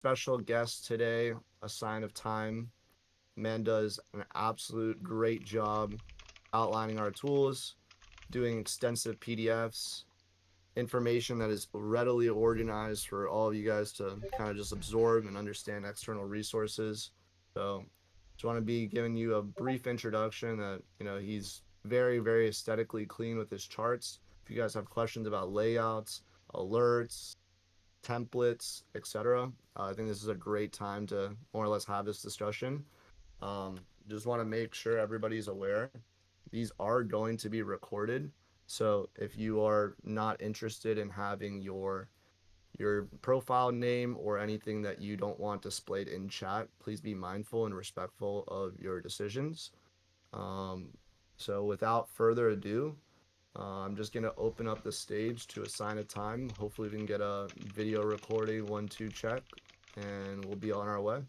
special guest today, a sign of time. Man does an absolute great job outlining our tools, doing extensive PDFs, information that is readily organized for all of you guys to kind of just absorb and understand external resources. So, just want to be giving you a brief introduction that, he's very, very aesthetically clean with his charts. If you guys have questions about layouts, alerts, templates, etc., I think this is a great time to more or less have this discussion. Just want to make sure everybody's aware. These are going to be recorded. So if you are not interested in having your profile name or anything that you don't want displayed in chat, please be mindful and respectful of your decisions. Um, so without further ado, I'm just gonna open up the stage to assign a time. Hopefully we can get a video recording 1-2 check, and we'll be on our way.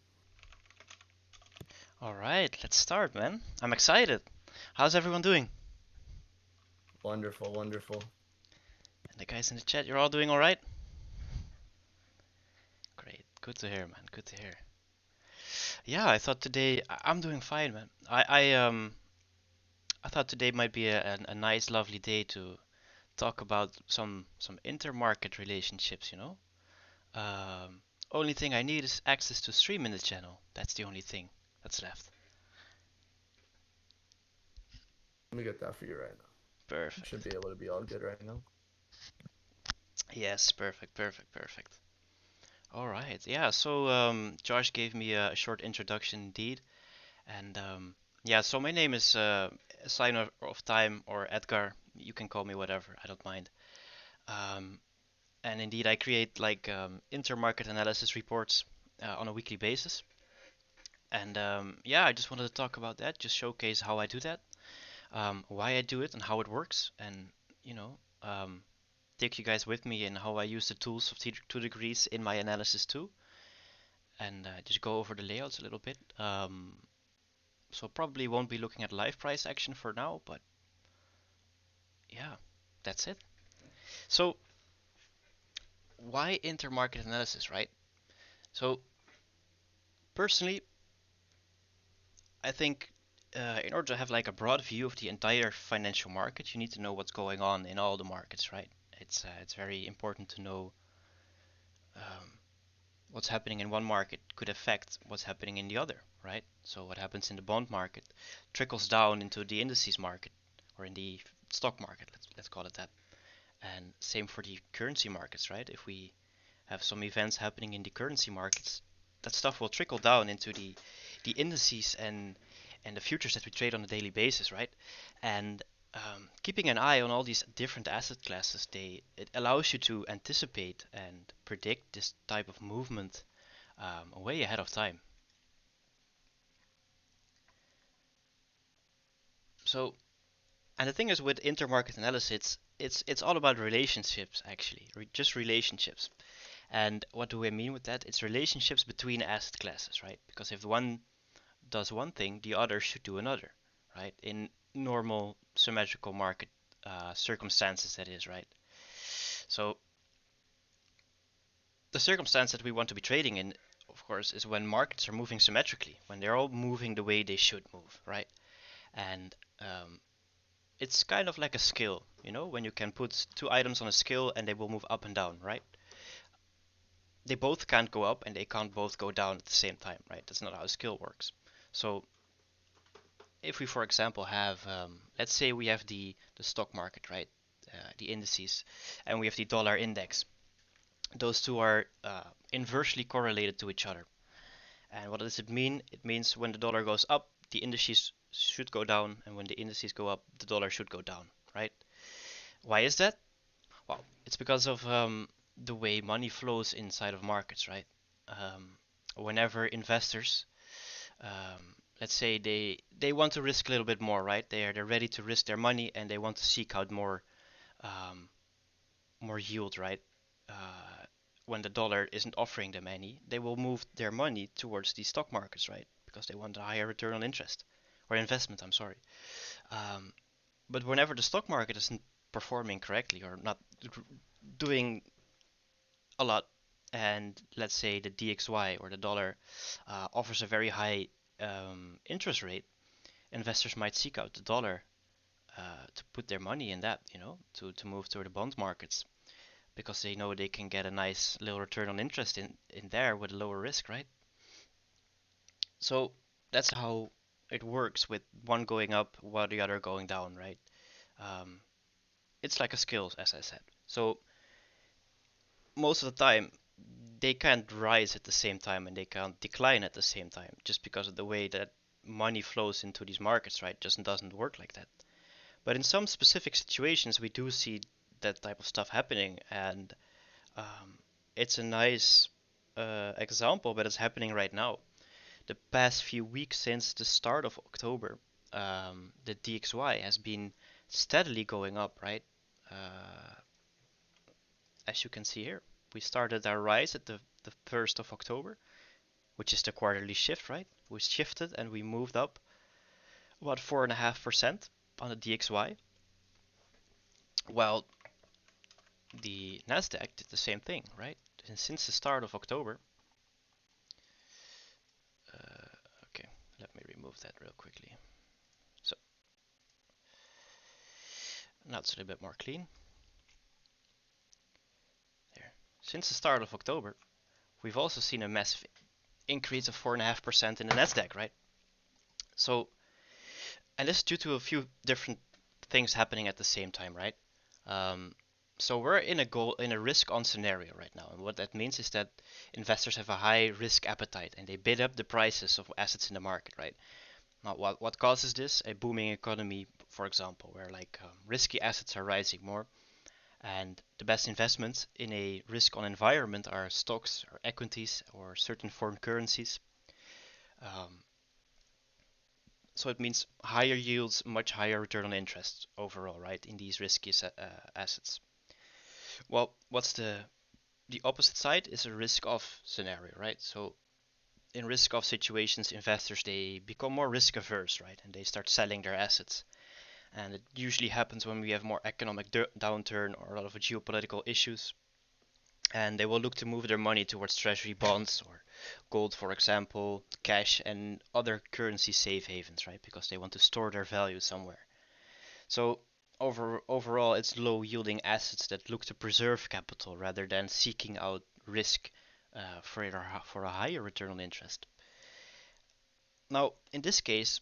All right, let's start, man. I'm excited. How's everyone doing? Wonderful, wonderful. And the guys in the chat, you're all doing all right? Great. Good to hear, man. Good to hear. Yeah, I thought today I'm doing fine, man. I thought today might be a nice, lovely day to talk about some intermarket relationships. Only thing I need is access to stream in the channel. That's the only thing that's left. Let me get that for you right now. Should be Perfect. able to be all good right now. Yes, perfect, perfect, perfect. All right. Yeah, so Josh gave me a short introduction indeed. And yeah, so my name is Sign of Time or Edgar. You can call me whatever, I don't mind. Um, and indeed, I create like intermarket analysis reports on a weekly basis. And yeah, I just wanted to talk about that, just showcase how I do that, why I do it, and how it works. And, you know, um, take you guys with me in how I use the tools of 2 degrees in my analysis too. And just go over the layouts a little bit. So probably won't be looking at live price action for now, but yeah, that's it. So why intermarket analysis, right? So personally, I think in order to have like a broad view of the entire financial market, you need to know what's going on in all the markets, right? It's very important to know um, what's happening in one market could affect what's happening in the other, right? So what happens in the bond market trickles down into the indices market or in the stock market, let's call it that. And same for the currency markets, right? If we have some events happening in the currency markets, that stuff will trickle down into the indices and the futures that we trade on a daily basis, right? And keeping an eye on all these different asset classes, it allows you to anticipate and predict this type of movement way ahead of time. So, and the thing is with intermarket analysis, it's all about relationships actually, just relationships. And what do I mean with that? It's relationships between asset classes, right? Because if one does one thing, the other should do another, right? In normal symmetrical market circumstances, that is, right? So the circumstance that we want to be trading in, of course, is when markets are moving symmetrically, when they're all moving the way they should move, right? And it's kind of like a scale, when you can put two items on a scale and they will move up and down, right? They both can't go up and they can't both go down at the same time, right? That's not how a scale works. So if we, for example, have, let's say we have the stock market, right? The indices, and we have the dollar index. Those two are inversely correlated to each other. And what does it mean? It means when the dollar goes up, the indices should go down, and when the indices go up, the dollar should go down, right? Why is that? Well, it's because of the way money flows inside of markets, right? Um, Whenever investors let's say they want to risk a little bit more, right? They're ready to risk their money and they want to seek out um, more yield, right? Uh, when the dollar isn't offering them any, they will move their money towards the stock markets, right? Because they want a higher return on interest or investment. I'm sorry. Um, but whenever the stock market isn't performing correctly or not doing a lot, and let's say the DXY or the dollar offers a very high interest rate, investors might seek out the dollar to put their money in that, to move to the bond markets because they know they can get a nice little return on interest in there with a lower risk, right? So that's how it works with one going up while the other going down, right? Um, it's like a skill, as I said. So most of the time, they can't rise at the same time and they can't decline at the same time just because of the way that money flows into these markets, right? Just doesn't work like that. But in some specific situations, we do see that type of stuff happening, and um, it's a nice example, but it's happening right now. The past few weeks since the start of October, the DXY has been steadily going up, right? Uh, as you can see here, we started our rise at the 1st of October, which is the quarterly shift, right? We shifted and we moved up about 4.5% on the DXY, while the Nasdaq did the same thing, right? And since the start of October, okay, let me remove that real quickly. So now it's a little bit more clean. There. Since the start of October, we've also seen a massive increase of 4.5% in the Nasdaq, right? So, and this is due to a few different things happening at the same time, right? Um, so we're in a risk on scenario right now, and what that means is that investors have a high risk appetite and they bid up the prices of assets in the market, right? Now, what causes this? A booming economy, for example, where like risky assets are rising more, and the best investments in a risk on environment are stocks or equities or certain foreign currencies. Um, so it means higher yields, much higher return on interest overall, right, in these risky assets. Well, what's the opposite side is a risk off scenario, right? So in risk off situations, investors they become more risk averse, right, and they start selling their assets. And it usually happens when we have more economic downturn or a lot of geopolitical issues, and they will look to move their money towards treasury bonds or gold, for example, cash and other currency safe havens, right? Because they want to store their value somewhere. So overall, it's low yielding assets that look to preserve capital rather than seeking out risk for a higher return on interest. Now, in this case,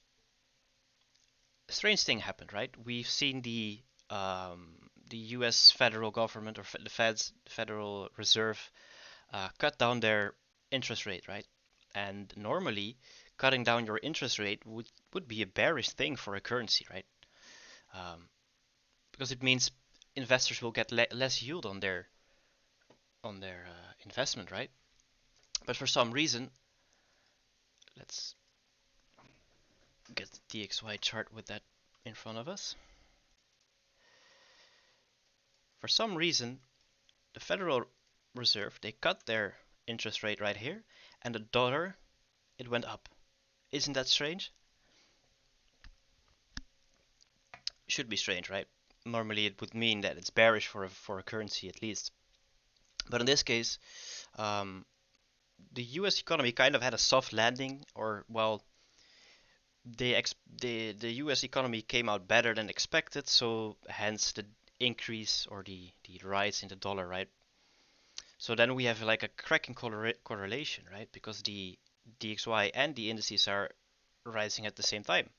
a strange thing happened, right? We've seen the U.S. federal government or the Federal Reserve cut down their interest rate, right? And normally, cutting down your interest rate would be a bearish thing for a currency, right? Um, because it means investors will get less yield on their investment, right? But for some reason, let's get the DXY chart with that in front of us. For some reason, the Federal Reserve they cut their interest rate right here, and the dollar it went up. Isn't that strange? Should be strange, right? Normally it would mean that it's bearish for a currency at least. But in this case, um, the U.S. economy kind of had a soft landing, or well, the U.S. economy came out better than expected, so hence the increase or the rise in the dollar, right? So then we have like a cracking correlation, right? Because the DXY and the indices are rising at the same time.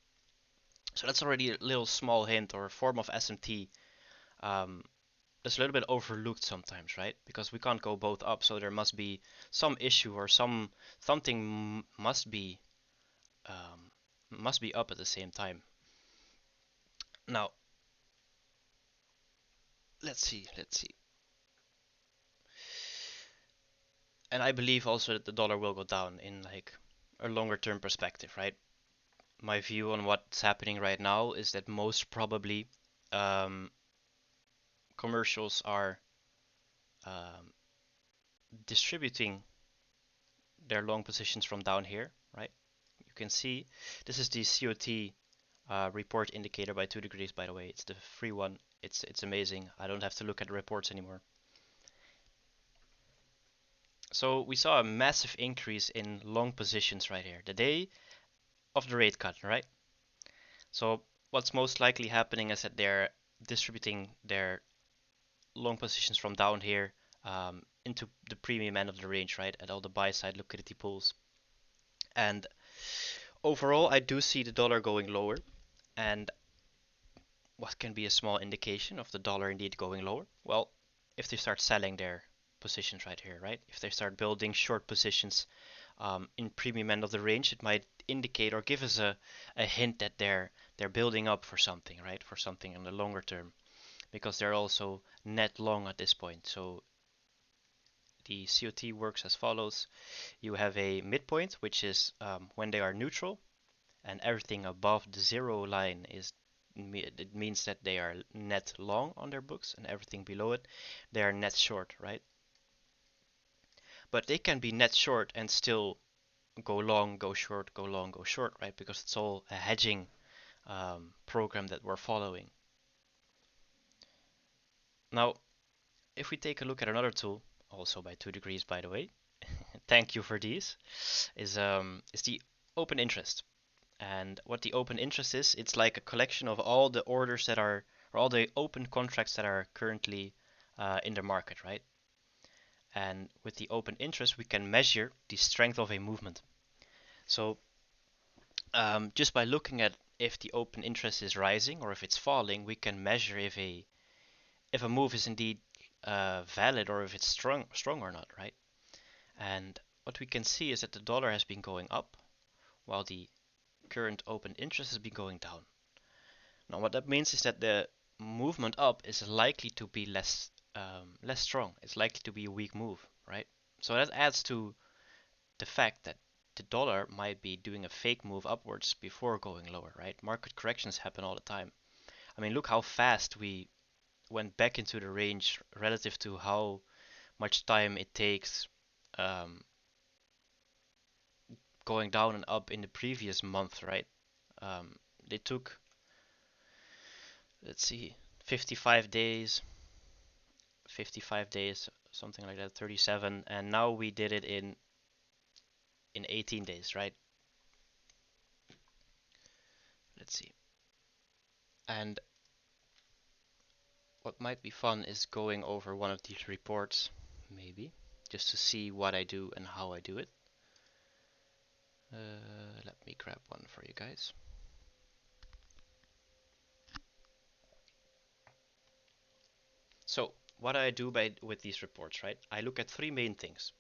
So that's already a little small hint or a form of SMT um, that's a little bit overlooked sometimes, right? Because we can't go both up, so there must be some issue or something um, must be up at the same time. Now, let's see. And I believe also that the dollar will go down in like a longer term perspective, right? My view on what's happening right now is that most probably um, commercials are um, distributing their long positions from down here, right? You can see this is the COT report indicator by 2 degrees, by the way. It's the free one. It's amazing. I don't have to look at the reports anymore. So we saw a massive increase in long positions right here, the day of the rate cut, right? So what's most likely happening is that they're distributing their long positions from down here into the premium end of the range, right? At all the buy side liquidity pools. And overall, I do see the dollar going lower. And what can be a small indication of the dollar indeed going lower? Well, if they start selling their positions right here, right? If they start building short positions in premium end of the range, it might indicate or give us a hint that they're building up for something, right? For something in the longer term, because they're also net long at this point. So the COT works as follows. You have a midpoint, which is when they are neutral, and everything above the zero line is it means that they are net long on their books, and everything below it they are net short, right? But they can be net short and still go long, go short, go long, go short, right? Because it's all a hedging program that we're following. Now, if we take a look at another tool, also by 2 degrees, by the way, thank you for these, is the open interest. And what the open interest is, it's like a collection of all the orders that are, or all the open contracts that are currently in the market, right? And with the open interest, we can measure the strength of a movement. So just by looking at if the open interest is rising or if it's falling, we can measure if a move is indeed valid or if it's strong or not, right? And what we can see is that the dollar has been going up while the current open interest has been going down. Now, what that means is that the movement up is likely to be less strong. It's likely to be a weak move, right? So that adds to the fact that the dollar might be doing a fake move upwards before going lower, right? Market corrections happen all the time. I mean, look how fast we went back into the range relative to how much time it takes um, going down and up in the previous month, right? They took, let's see, 55 days, 55 days, something like that, 37, and now we did it in 18 days, right? Let's see. And what might be fun is going over one of these reports, maybe, just to see what I do and how I do it. Let me grab one for you guys. So, what I do with these reports, right? I look at three main things.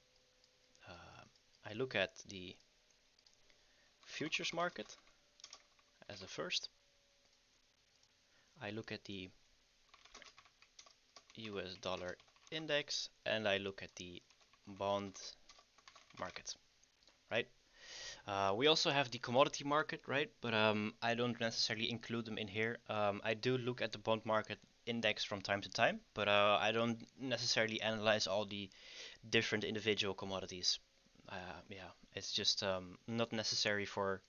Uh, I look at the futures market as a first. I look at the US dollar index, and I look at the bond market, right? We also have the commodity market, right? But I don't necessarily include them in here. I do look at the bond market index from time to time, but I don't necessarily analyze all the different individual commodities. Yeah, it's just not necessary for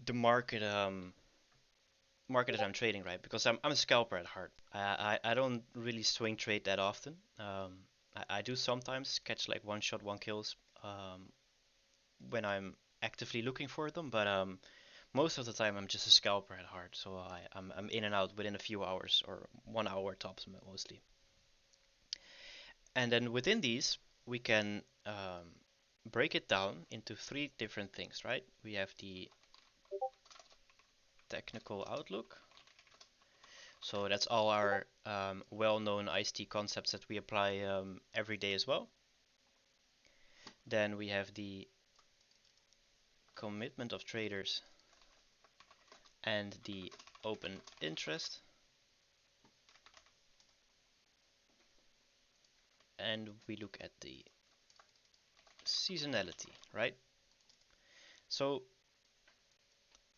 the market that I'm trading, right? Because I'm a scalper at heart. I don't really swing trade that often. I do sometimes catch like one shot, one kills when I'm actively looking for them, but most of the time I'm just a scalper at heart. So I'm in and out within a few hours or 1 hour tops mostly. And then within these, we can break it down into three different things, right? We have the technical outlook. So that's all our well-known ICT concepts that we apply every day as well. Then we have the commitment of traders and the open interest. And we look at the seasonality, right? So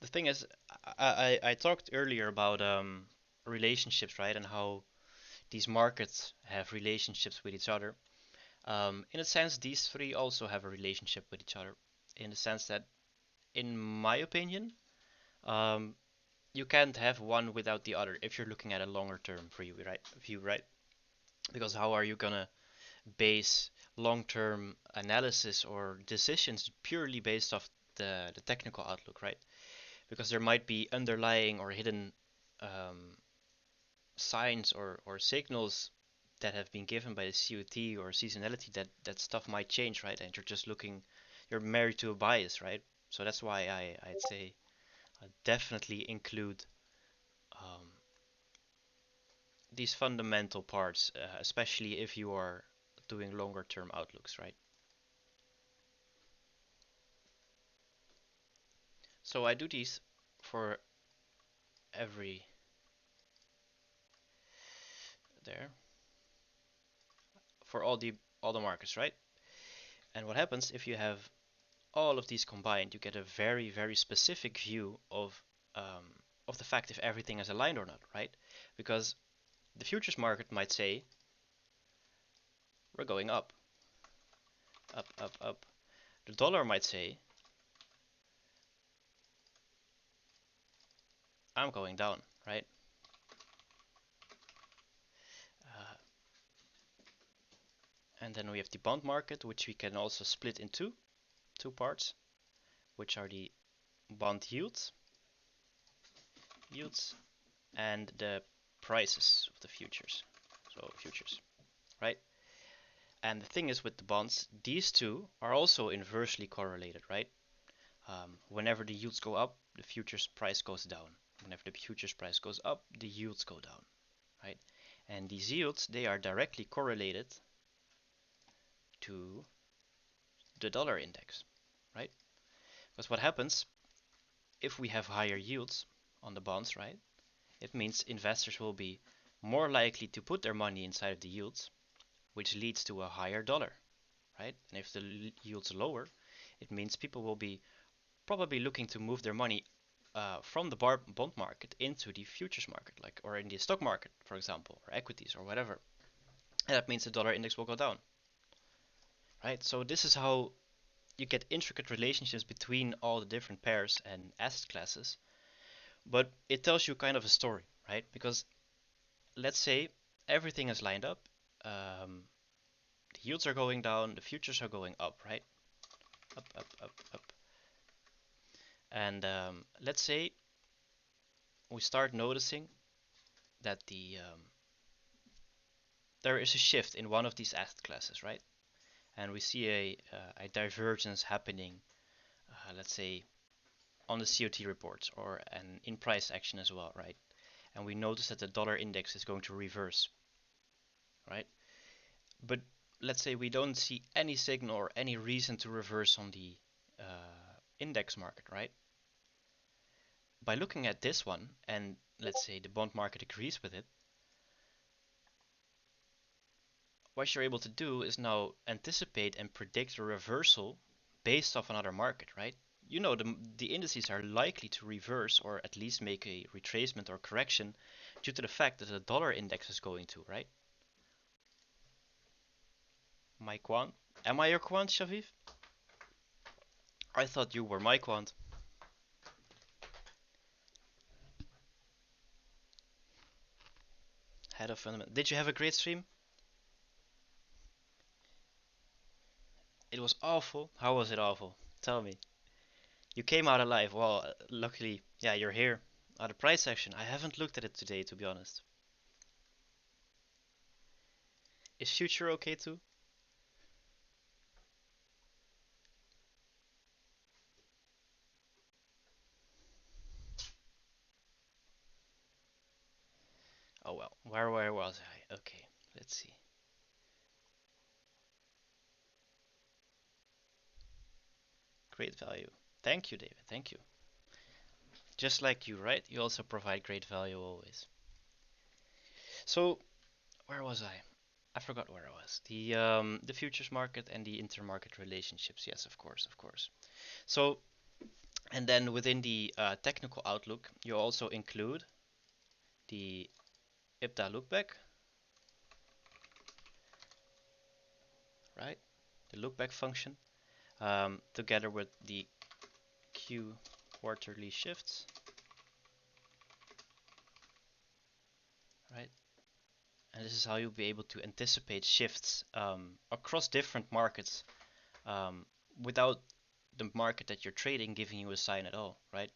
the thing is, I talked earlier about relationships, right, and how these markets have relationships with each other. In a sense, these three also have a relationship with each other, in the sense that, in my opinion, um, you can't have one without the other if you're looking at a longer term view, right? Because how are you gonna base long-term analysis or decisions purely based off the technical outlook, right? Because there might be underlying or hidden um, signs or signals that have been given by the COT or seasonality that stuff might change, right? And you're just looking, you're married to a bias, right? So that's why I'd say definitely include um, these fundamental parts, especially if you are doing longer term outlooks, right? So I do these for every there for all the markets, right? And what happens if you have all of these combined, you get a very specific view of the fact if everything is aligned or not, right? Because the futures market might say we're going up, up. The dollar might say I'm going down, right? Uh, and then we have the bond market, which we can also split into two parts, which are the bond yields, and the prices of the futures. So futures, right? And the thing is with the bonds, these two are also inversely correlated, right? Whenever the yields go up, the futures price goes down. Whenever the futures price goes up, the yields go down, right? And these yields, they are directly correlated to the dollar index, right? Because what happens if we have higher yields on the bonds, right? It means investors will be more likely to put their money inside of the yields, which leads to a higher dollar, right? And if the yields lower, it means people will be probably looking to move their money from the bond market into the futures market, like or in the stock market, for example, or equities or whatever. And that means the dollar index will go down, right? So this is how you get intricate relationships between all the different pairs and asset classes, but it tells you kind of a story, right? Because let's say everything is lined up, um, the yields are going down, the futures are going up, right? Up. And let's say we start noticing that there is a shift in one of these asset classes, right? And we see a divergence happening, let's say, on the COT reports or an in price action as well, right? And we notice that the dollar index is going to reverse, right? But let's say we don't see any signal or any reason to reverse on the index market, right? By looking at this one, and let's say the bond market agrees with it, what you're able to do is now anticipate and predict a reversal based off another market, right? You know the indices are likely to reverse or at least make a retracement or correction due to the fact that the dollar index is going to, right? My quant? Am I your quant, Shaviv? I thought you were my quant. Head of fundamental. Did you have a great stream? It was awful. How was it awful? Tell me. You came out alive. Well, luckily, yeah, you're here. The price action. I haven't looked at it today, to be honest. Is future okay too? Oh well. Where was I? Okay, let's see. Great value. Thank you, David. Thank you. Just like you, right? You also provide great value always. So where was I? I forgot where I was. The futures market and the intermarket relationships. Yes, of course, of course. So and then within the technical outlook, you also include the IPDA lookback, right? The lookback function, together with the Q quarterly shifts, right? And this is how you'll be able to anticipate shifts across different markets um, without the market that you're trading giving you a sign at all, right?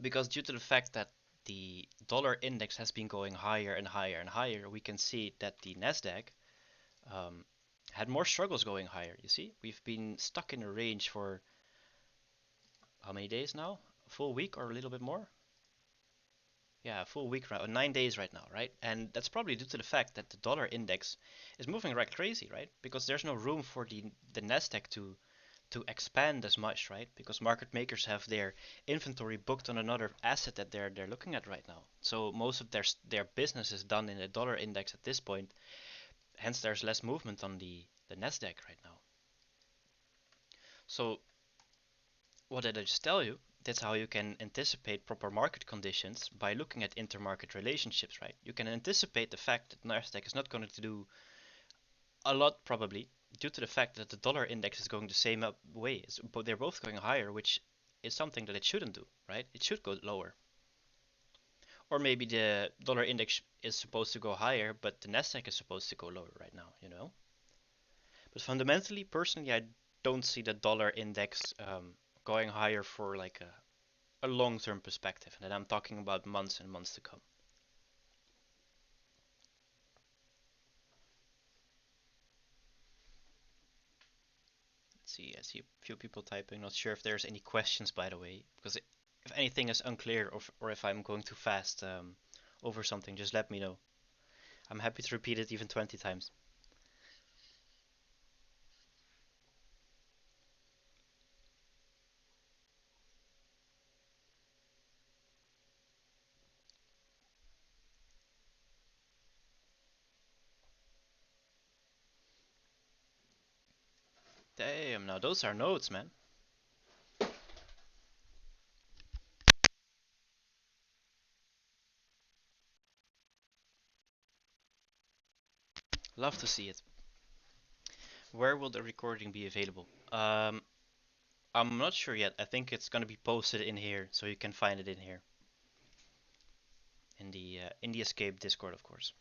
Because due to the fact that the dollar index has been going higher and higher and higher, we can see that the Nasdaq um, had more struggles going higher. You see, we've been stuck in a range for how many days now? A full week or a little bit more? Yeah, a full week, right? 9 days right now, right? And that's probably due to the fact that the dollar index is moving like crazy, right? Because there's no room for the Nasdaq to expand as much, right? Because market makers have their inventory booked on another asset that they're looking at right now. So most of their business is done in the dollar index at this point. Hence, there's less movement on the Nasdaq right now. So what did I just tell you? That's how you can anticipate proper market conditions by looking at intermarket relationships, right? You can anticipate the fact that Nasdaq is not going to do a lot probably due to the fact that the dollar index is going the same way. But they're both going higher, which is something that it shouldn't do, right? It should go lower. Or maybe the dollar index is supposed to go higher, but the Nasdaq is supposed to go lower right now, you know? But fundamentally, personally, I don't see the dollar index going higher for like a long-term perspective, and I'm talking about months and months to come. Let's see, I see a few people typing. Not sure if there's any questions, by the way, because if anything is unclear or if I'm going too fast over something, just let me know. I'm happy to repeat it even 20 times. Damn, now those are notes, man. Love to see it. Where will the recording be available? I'm not sure yet. I think it's gonna be posted in here, so you can find it in here in the Escape Discord, of course.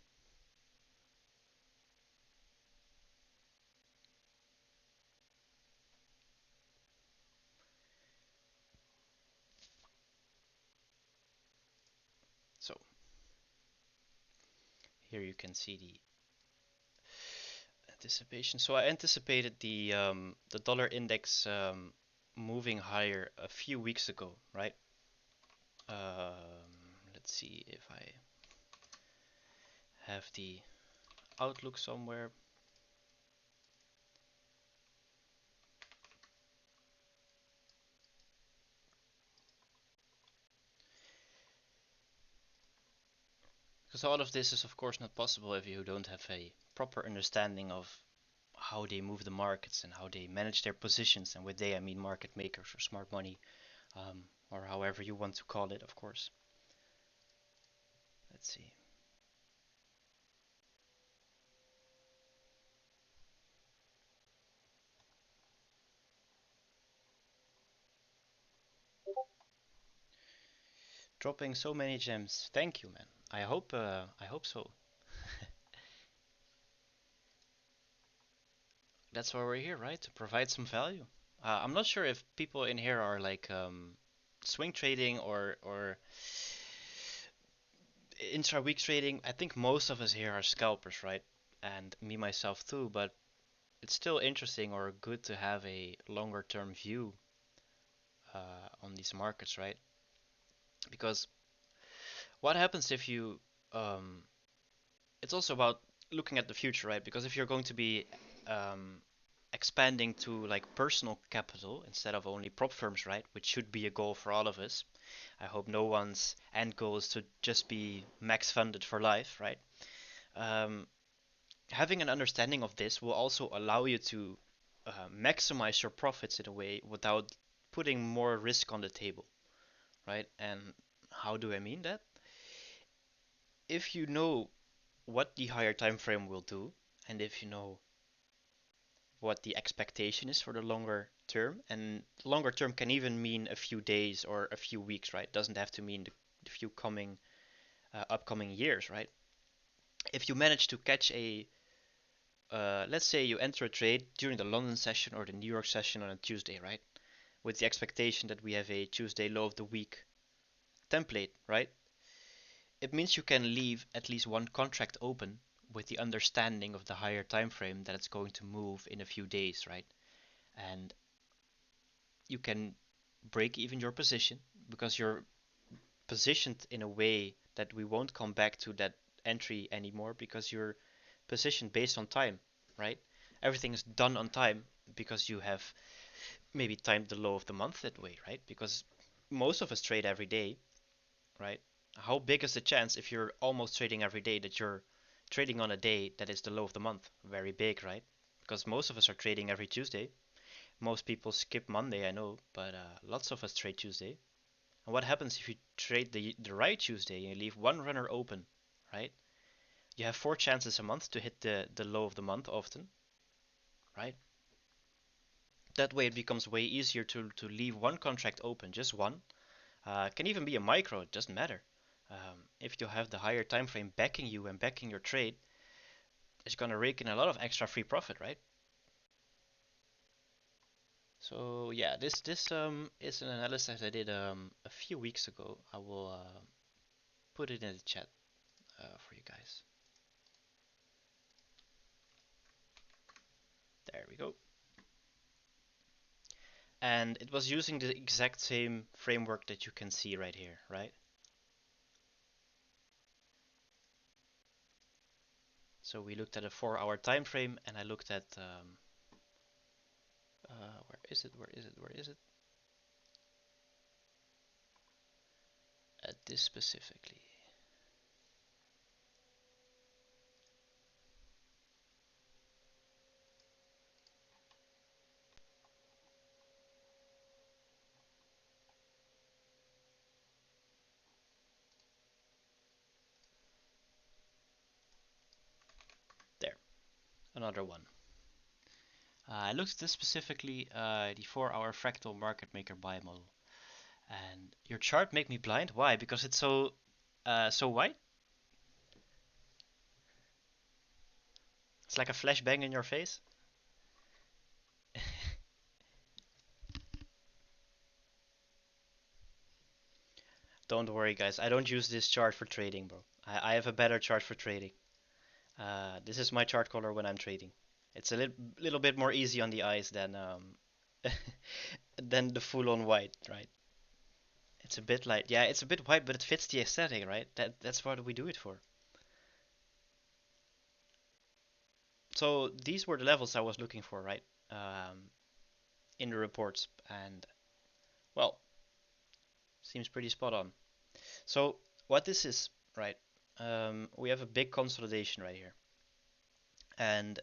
So here you can see the anticipation. So I anticipated the dollar index moving higher a few weeks ago, right? Let's see if I have the outlook somewhere. Because all of this is of course not possible if you don't have a proper understanding of how they move the markets and how they manage their positions. And with they, I mean market makers or smart money, or however you want to call it, of course. Let's see. Dropping so many gems. Thank you, man. I hope so. That's why we're here, right? To provide some value. I'm not sure if people in here are like swing trading or intra-week trading. I think most of us here are scalpers, right? And me myself too, but it's still interesting or good to have a longer term view on these markets, right? Because what happens if you um, it's also about looking at the future, right? Because if you're going to be um, expanding to like personal capital instead of only prop firms, right? Which should be a goal for all of us. I hope no one's end goal is to just be max funded for life, right? Um, Having an understanding of this will also allow you to maximize your profits in a way without putting more risk on the table, right? And how do I mean that? If you know what the higher time frame will do, and if you know what the expectation is for the longer term, and longer term can even mean a few days or a few weeks, right? Doesn't have to mean the few coming upcoming years, right? If you manage to catch a let's say you enter a trade during the London session or the New York session on a Tuesday, right? With the expectation that we have a Tuesday low of the week template, right? It means you can leave at least one contract open with the understanding of the higher time frame that it's going to move in a few days, right? And you can break even your position because you're positioned in a way that we won't come back to that entry anymore because you're positioned based on time, right? Everything is done on time because you have maybe timed the low of the month that way, right? Because most of us trade every day, right? How big is the chance if you're almost trading every day that you're trading on a day that is the low of the month? Very big, right? Because most of us are trading every Tuesday. Most people skip Monday, I know, but lots of us trade Tuesday. And what happens if you trade the right Tuesday and you leave one runner open, right? You have 4 chances a month to hit the low of the month often, right? That way it becomes way easier to leave one contract open, just one. Can even be a micro, it doesn't matter. If you have the higher time frame backing you and backing your trade, it's gonna rake in a lot of extra free profit, right? So yeah, this is an analysis I did a few weeks ago. I will put it in the chat for you guys. There we go. And it was using the exact same framework that you can see right here, right? So we looked at a 4 hour time frame, and I looked at where is it? Where is it? Where is it? At this specifically. There, another one. I looked at this specifically, the 4 hour fractal market maker buy model. And your chart make me blind. Why? Because it's so white. It's like a flashbang in your face. Don't worry, guys. I don't use this chart for trading, bro. I have a better chart for trading. This is my chart color when I'm trading. It's a little bit more easy on the eyes than than the full-on white, right? It's a bit like, yeah, it's a bit white, but it fits the aesthetic, right? That's what we do it for. So these were the levels I was looking for, right? Um, in the reports, and well, seems pretty spot on. So what this is, right? We have a big consolidation right here, and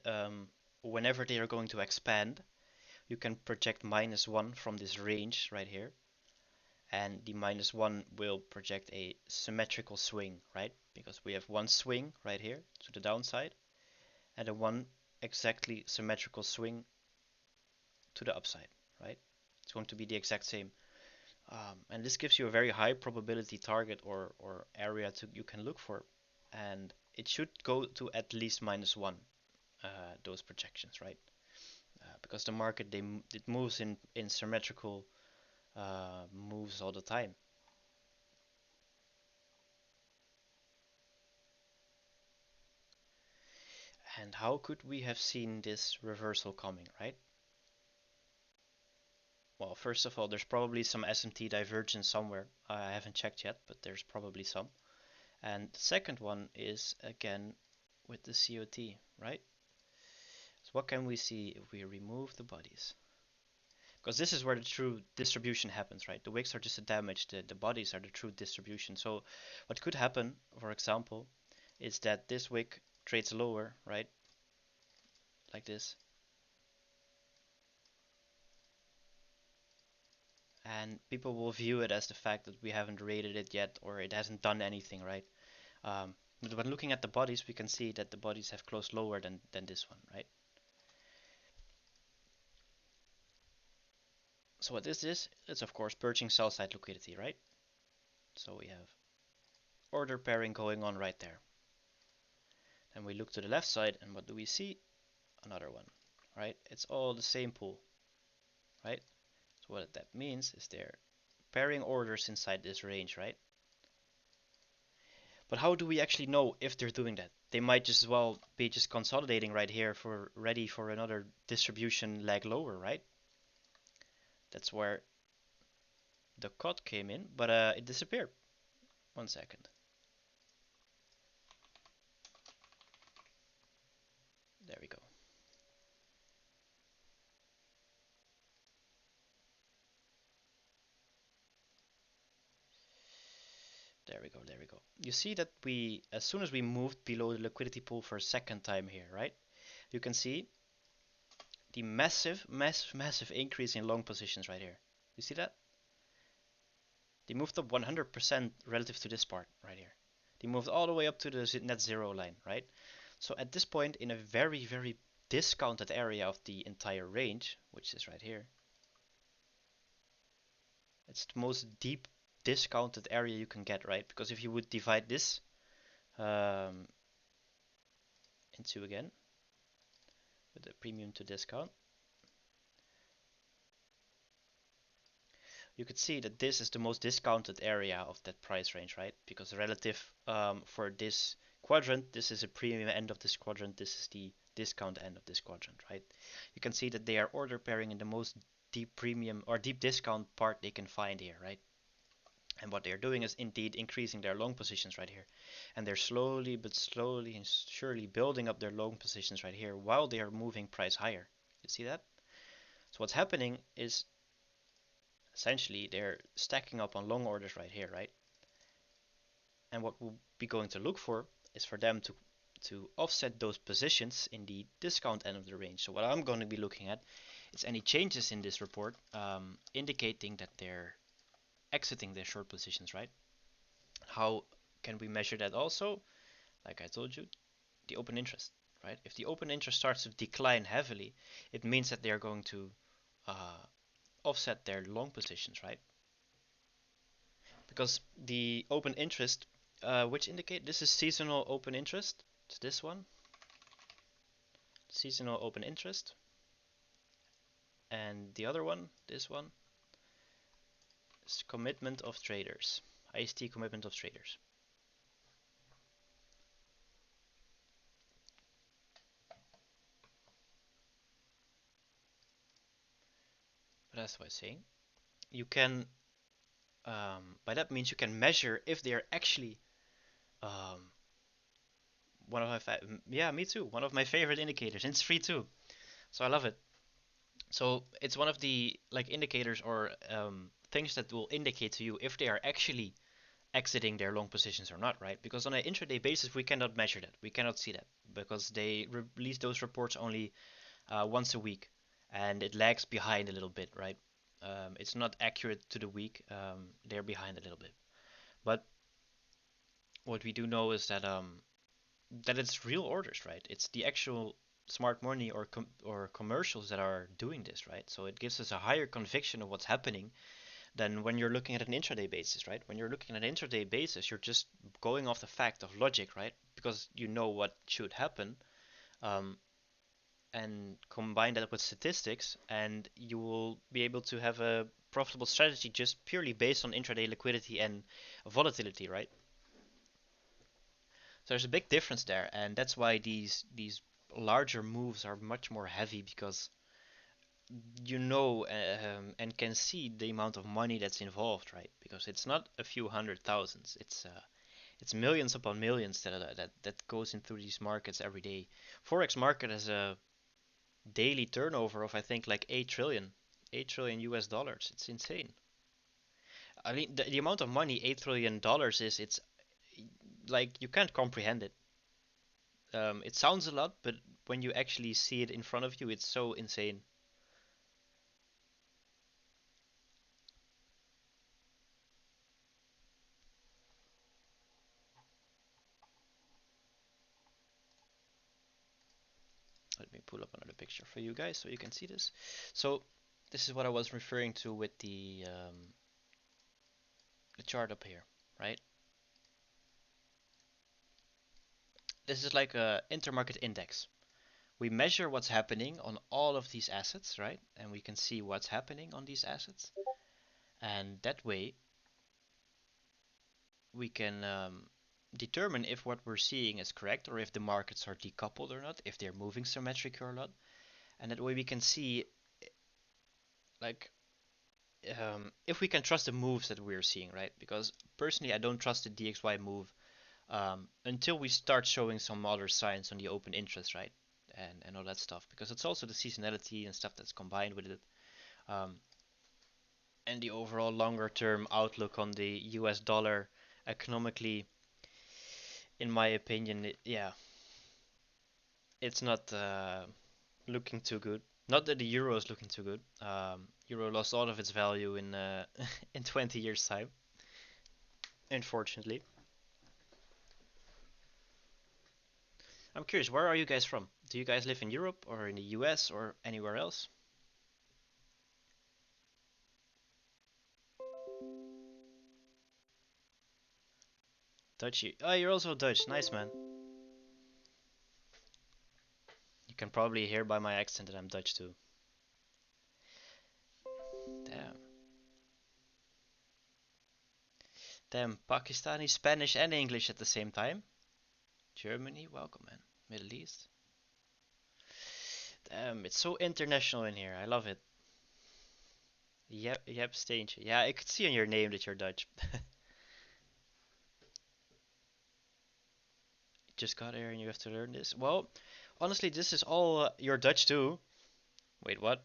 whenever they are going to expand, you can project -1 from this range right here, and the -1 will project a symmetrical swing, right? Because we have one swing right here to the downside, and a one exactly symmetrical swing to the upside, right? It's going to be the exact same. And this gives you a very high probability target or area you can look for, and it should go to at least -1, those projections, right? Because the market it moves in symmetrical moves all the time. And how could we have seen this reversal coming, right? Well, first of all, there's probably some SMT divergence somewhere. I haven't checked yet, but there's probably some. And the second one is again with the COT, right? So what can we see if we remove the bodies? Because this is where the true distribution happens, right? The wicks are just a damage, the bodies are the true distribution. So what could happen, for example, is that this wick trades lower, right? Like this. And people will view it as the fact that we haven't rated it yet or it hasn't done anything, right? But when looking at the bodies, we can see that the bodies have closed lower than this one, right? So what is this? It's of course purging sell side liquidity, right? So we have order pairing going on right there. And we look to the left side, and what do we see? Another one, right? It's all the same pool, right? So what that means is they're pairing orders inside this range, right? But how do we actually know if they're doing that? They might just as well be just consolidating right here for ready for another distribution leg lower, right? That's where the cut came in, but it disappeared. 1 second. There we go. There we go, there we go. You see that as soon as we moved below the liquidity pool for a second time here, right? You can see the massive increase in long positions right here. You see that? They moved up 100% relative to this part right here. They moved all the way up to the net zero line, right? So at this point, in a very discounted area of the entire range, which is right here, it's the most deep discounted area you can get, right? Because if you would divide this um, into again with the premium to discount, you could see that this is the most discounted area of that price range, right? Because relative for this quadrant, this is a premium end of this quadrant, this is the discount end of this quadrant, right? You can see that they are order pairing in the most deep premium or deep discount part they can find here, right? And what they're doing is indeed increasing their long positions right here. And they're slowly but slowly and surely building up their long positions right here while they are moving price higher. You see that? So what's happening is essentially they're stacking up on long orders right here, right? And what we'll be going to look for is for them to offset those positions in the discount end of the range. So what I'm going to be looking at is any changes in this report indicating that they're exiting their short positions, right? How can we measure that also? Like I told you, the open interest, right? If the open interest starts to decline heavily, it means that they're going to uh, offset their long positions, right? Because the open interest, which indicate this is seasonal open interest, it's this one, seasonal open interest, and the other one, this one, is commitment of traders, IST commitment of traders. But as I was saying, you can, by that means you can measure if they are actually um, one of my yeah, me too, one of my favorite indicators, and it's free too, so I love it. So it's one of the like indicators or things that will indicate to you if they are actually exiting their long positions or not, right? Because on an intraday basis, we cannot measure that. We cannot see that because they release those reports only once a week, and it lags behind a little bit, right? It's not accurate to the week. They're behind a little bit. But what we do know is that it's real orders, right? It's the actual smart money or commercials that are doing this, right? So it gives us a higher conviction of what's happening than when you're looking at an intraday basis, right? When you're looking at an intraday basis, you're just going off the fact of logic, right? Because you know what should happen, um, and combine that with statistics, and you will be able to have a profitable strategy just purely based on intraday liquidity and volatility, right? So there's a big difference there, and that's why these larger moves are much more heavy because you know and can see the amount of money that's involved, right? Because it's not a few hundred thousands; it's millions upon millions that goes into these markets every day. Forex market has a daily turnover of I think like 8 trillion US dollars. It's insane. I mean the amount of money $8 trillion is it's like you can't comprehend it. It sounds a lot, but when you actually see it in front of you, it's so insane. Let me pull up another picture for you guys so you can see this. So this is what I was referring to with the chart up here, right? this is like a intermarket index. We measure what's happening on all of these assets, right? And we can see what's happening on these assets. And that way, we can determine if what we're seeing is correct or if the markets are decoupled or not, if they're moving symmetric or not. And that way we can see, like, if we can trust the moves that we're seeing, right? Because personally, I don't trust the DXY move until we start showing some other signs on the open interest, right? And all that stuff, because it's also the seasonality and stuff that's combined with it, um, and the overall longer term outlook on the US dollar economically, in my opinion, yeah, it's not looking too good. Not that the euro is looking too good. Euro lost all of its value in in 20 years time, unfortunately. I'm curious, where are you guys from? Do you guys live in Europe or in the US or anywhere else? Dutch. Oh, you're also Dutch. Nice, man. You can probably hear by my accent that I'm Dutch too. Damn. Damn, Pakistani, Spanish, and English at the same time. Germany, welcome, man. Middle East. Damn, it's so international in here. I love it. Yep, Steentje. Yeah, I could see on your name that you're Dutch. Just got here and you have to learn this. Well, honestly, this is all you're Dutch too. Wait, what?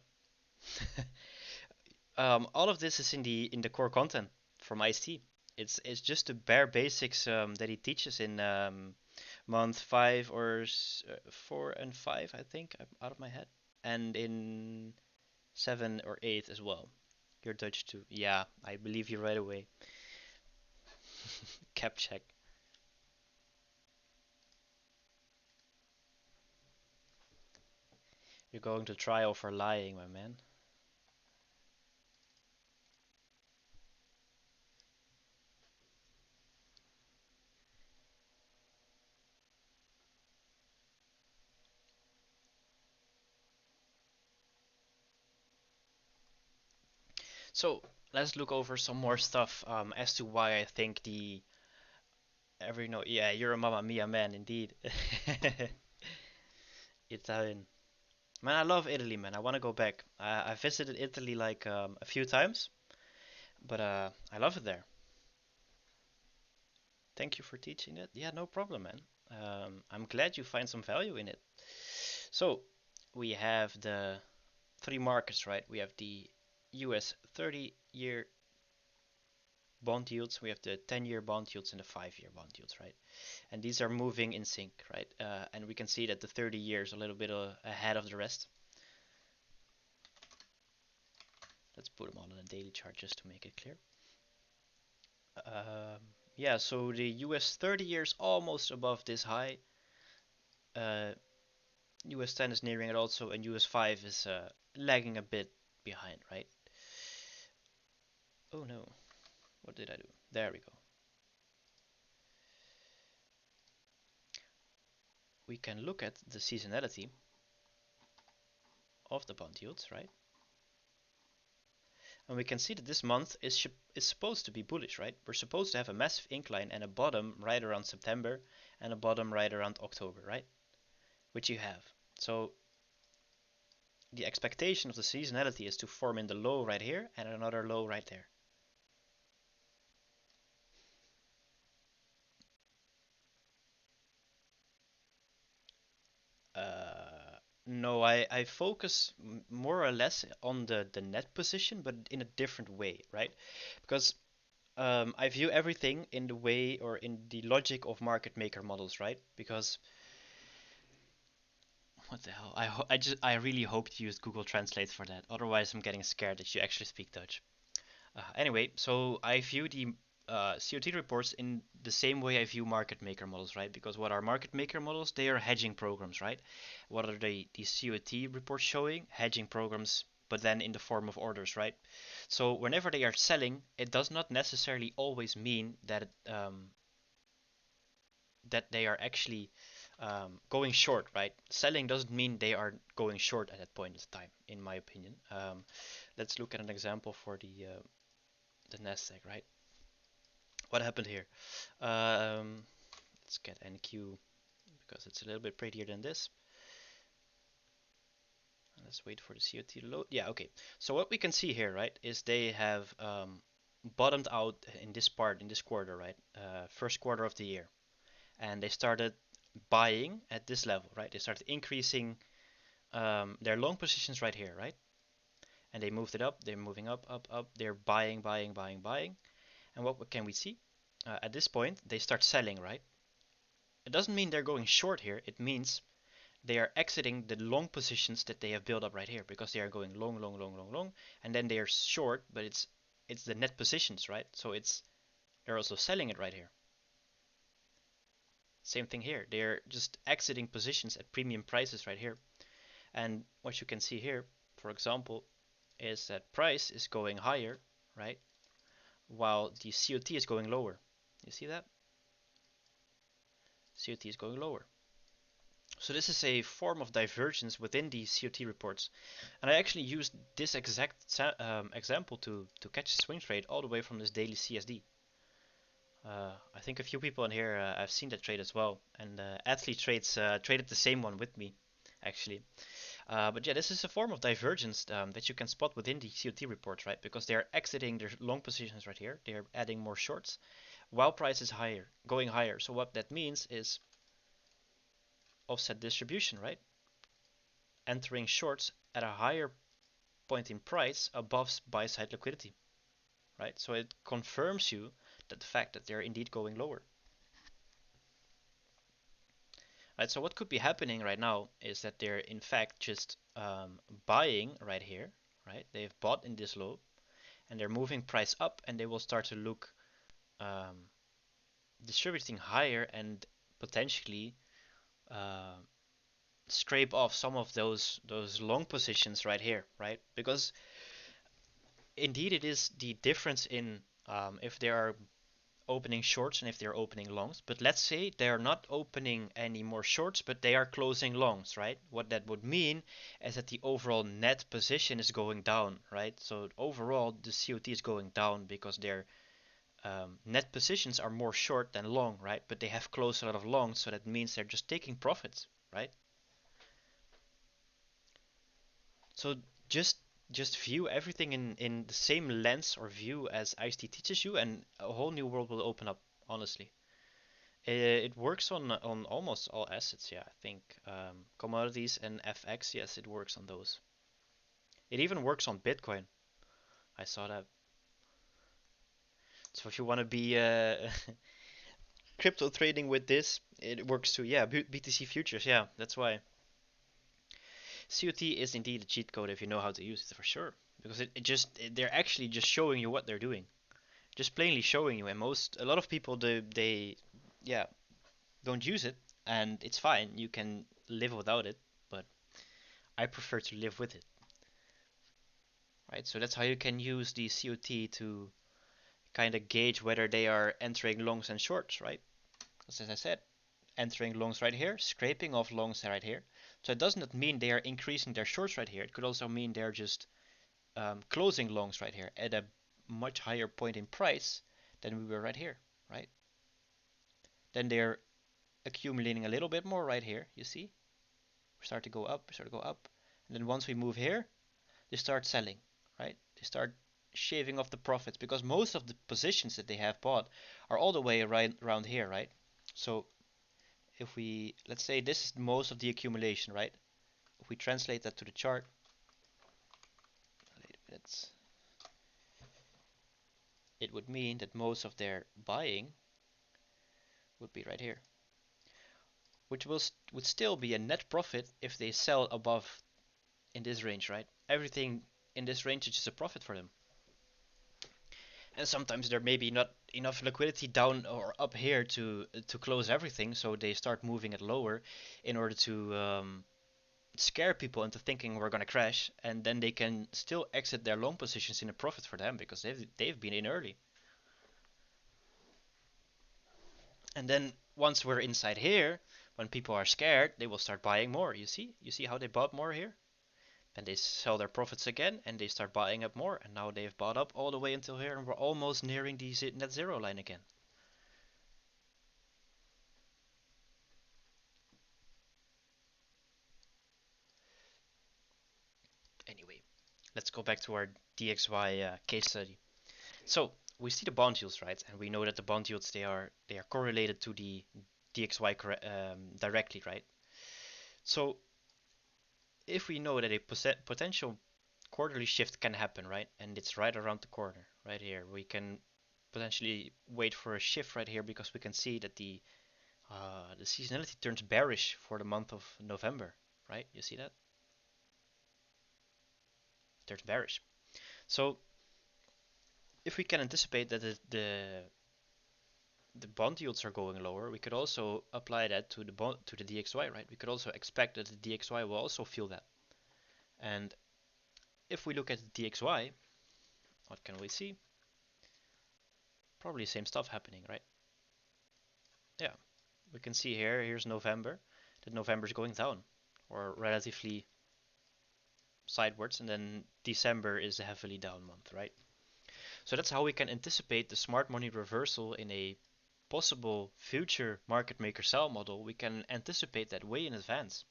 All of this is in the core content from ICT. It's just the bare basics that he teaches in month 4 and 5, I think, out of my head, and in 7 or 8 as well. You're Dutch too. Yeah, I believe you right away. Cap check. You're going to trial for lying, my man. So let's look over some more stuff as to why I think the every no yeah you're a Mamma Mia man indeed. Italian man, I love Italy, man. I want to go back. I visited Italy like a few times, but I love it there. Thank you for teaching it. Yeah, no problem, man. I'm glad you find some value in it. So we have the three markets, right? We have the US 30-year bond yields, we have the 10-year bond yields and the 5-year bond yields, right? And these are moving in sync, right? And we can see that the 30 years a little bit ahead of the rest. Let's put them all on a daily chart just to make it clear. Yeah, so the US 30 years almost above this high. US 10 is nearing it also, and US 5 is lagging a bit behind, right? Oh no, what did I do? There we go. We can look at the seasonality of the bond yields, right? And we can see that this month is supposed to be bullish, right? We're supposed to have a massive incline and a bottom right around September and a bottom right around October, right? Which you have. So the expectation of the seasonality is to form in the low right here and another low right there. No, I focus more or less on the net position, but in a different way, right? Because I view everything in the way or in the logic of market maker models, right? Because what the hell? I really hoped you used Google Translate for that. Otherwise, I'm getting scared that you actually speak Dutch. Anyway, so I view the COT reports in the same way I view market maker models, right? Because what are market maker models? They are hedging programs, right? What are the COT reports showing? Hedging programs, but then in the form of orders, right? So whenever they are selling, it does not necessarily always mean that that they are actually going short, right? Selling doesn't mean they are going short at that point in time, in my opinion. Let's look at an example for the Nasdaq, right? What happened here? Let's get NQ because it's a little bit prettier than this. Let's wait for the COT to load. Yeah, okay. So what we can see here, right, is they have bottomed out in this part, in this quarter, right? First quarter of the year. And they started buying at this level, right? They started increasing their long positions right here, right? And they moved it up. They're moving up, up, up. They're buying, buying, buying, buying. And what can we see? At this point, they start selling, right? It doesn't mean they're going short here. It means they are exiting the long positions that they have built up right here because they are going long, long, long, long, long, and then they are short, but it's the net positions, right? So they're also selling it right here. Same thing here. They're just exiting positions at premium prices right here. And what you can see here, for example, is that price is going higher, right? While the COT is going lower. You see that? COT is going lower. So this is a form of divergence within the COT reports. And I actually used this exact example to catch a swing trade all the way from this daily CSD. I think a few people in here have seen that trade as well. And Athlete Trades traded the same one with me, actually. But yeah, this is a form of divergence that you can spot within the COT reports, right? Because they are exiting their long positions right here. They are adding more shorts while price is higher, going higher. So what that means is offset distribution, right? Entering shorts at a higher point in price above buy side liquidity, right? So it confirms you that the fact that they're indeed going lower. Right, so what could be happening right now is that they're in fact just buying right here, right? They've bought in this low and they're moving price up and they will start to look um, distributing higher and potentially uh, scrape off some of those long positions right here, right? Because indeed it is the difference in if they are opening shorts and if they're opening longs. But let's say they're not opening any more shorts, but they are closing longs, right? What that would mean is that the overall net position is going down, right? So overall the COT is going down because their net positions are more short than long, right? But they have closed a lot of longs, so that means they're just taking profits, right? So just just view everything in the same lens or view as ICT teaches you, and a whole new world will open up. Honestly, it works on almost all assets. Yeah, I think commodities and FX. Yes, it works on those. It even works on Bitcoin. I saw that. So if you want to be crypto trading with this, it works too. Yeah, BTC futures. Yeah, that's why. COT is indeed a cheat code if you know how to use it for sure. Because they're actually just showing you what they're doing. Just plainly showing you. And a lot of people they yeah don't use it, and it's fine. You can live without it, but I prefer to live with it. Right? So that's how you can use the COT to kind of gauge whether they are entering longs and shorts, right? Because as I said, entering longs right here, scraping off longs right here. So it does not mean they are increasing their shorts right here. It could also mean they're just closing longs right here at a much higher point in price than we were right here, right? Then they're accumulating a little bit more right here, you see? We start to go up, we start to go up. And then once we move here, they start selling, right? They start shaving off the profits because most of the positions that they have bought are all the way right around here, right? So if we, let's say this is most of the accumulation, right? If we translate that to the chart, it would mean that most of their buying would be right here, which would still be a net profit if they sell above in this range, right? Everything in this range is just a profit for them. And sometimes there may be not enough liquidity down or up here to close everything, so they start moving it lower in order to scare people into thinking we're gonna crash, and then they can still exit their long positions in a profit for them because they've been in early. And then once we're inside here, When people are scared, they will start buying more. You see how they bought more here? And they sell their profits again, and they start buying up more. And now they've bought up all the way until here, and we're almost nearing the net zero line again. Anyway, let's go back to our DXY case study. So we see the bond yields, right? And we know that the bond yields they are correlated to the DXY directly, right? So if we know that a potential quarterly shift can happen, right? And it's right around the corner, right here. We can potentially wait for a shift right here because we can see that the seasonality turns bearish for the month of November, right? You see that? It turns bearish. So if we can anticipate that the bond yields are going lower, we could also apply that to the DXY, right? We could also expect that the DXY will also feel that. And if we look at the DXY, what can we see? Probably the same stuff happening, right? Yeah, we can see here's November, that November is going down or relatively sidewards, and then December is a heavily down month, right? So that's how we can anticipate the smart money reversal in a possible future market maker sell model. We can anticipate that way in advance.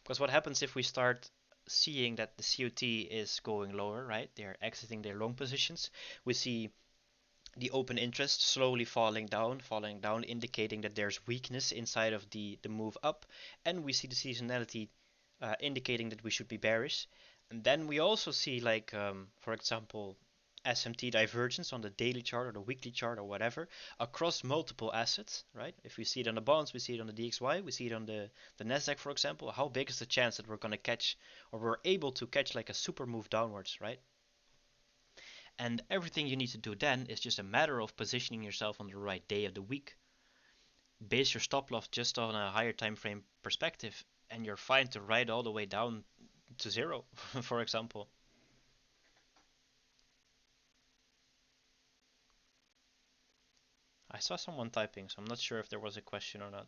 Because what happens if we start seeing that the COT is going lower, right? They're exiting their long positions. We see the open interest slowly falling down, indicating that there's weakness inside of the move up, and we see the seasonality indicating that we should be bearish. And then we also see, like, for example, SMT divergence on the daily chart or the weekly chart or whatever across multiple assets, right? If we see it on the bonds, we see it on the DXY, we see it on the Nasdaq, for example. How big is the chance that we're going to catch, or we're able to catch, like a super move downwards, right? And everything you need to do then is just a matter of positioning yourself on the right day of the week. Base your stop loss just on a higher time frame perspective, and you're fine to ride all the way down to zero, for example. I saw someone typing, so I'm not sure if there was a question or not.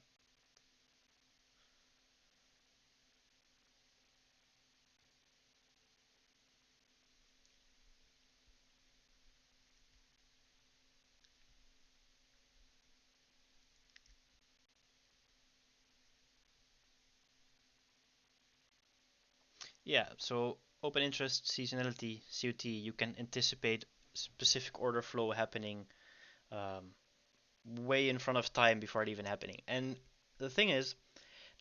Yeah, so open interest, seasonality, COT, you can anticipate specific order flow happening um, way in front of time before it even happening. And the thing is,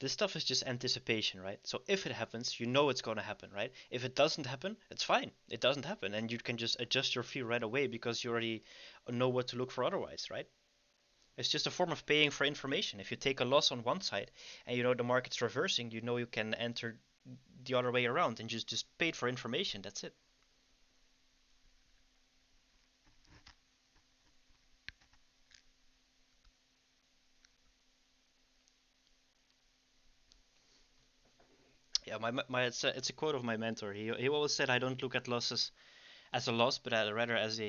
this stuff is just anticipation, right? So if it happens, you know it's going to happen, right? If it doesn't happen, it's fine. It doesn't happen, and you can just adjust your fee right away because you already know what to look for otherwise, right? It's just a form of paying for information. If you take a loss on one side and you know the market's reversing, you know you can enter the other way around and just paid for information. That's it. Yeah, my it's a quote of my mentor. He always said I don't look at losses as a loss, but rather as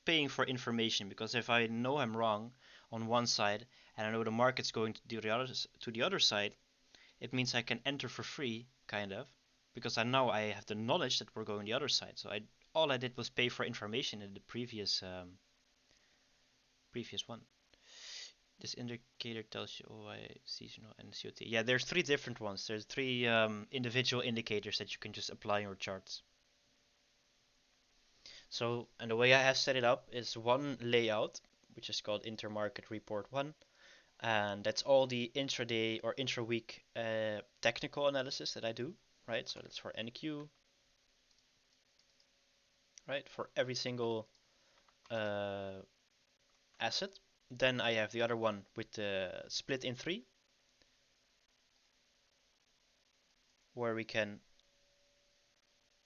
paying for information. Because if I know I'm wrong on one side and I know the market's going to the other side, it means I can enter for free, kind of, because I know I have the knowledge that we're going the other side. So I all I did was pay for information in the previous one. This indicator tells you OI, seasonal, and COT. Yeah, there's three different ones. There's three individual indicators that you can just apply in your charts. So, and the way I have set it up is one layout, which is called Intermarket Report 1, and that's all the intraday or intra-week technical analysis that I do, right? So that's for NQ, right? For every single uh, asset. Then I have the other one with the split in three, where we can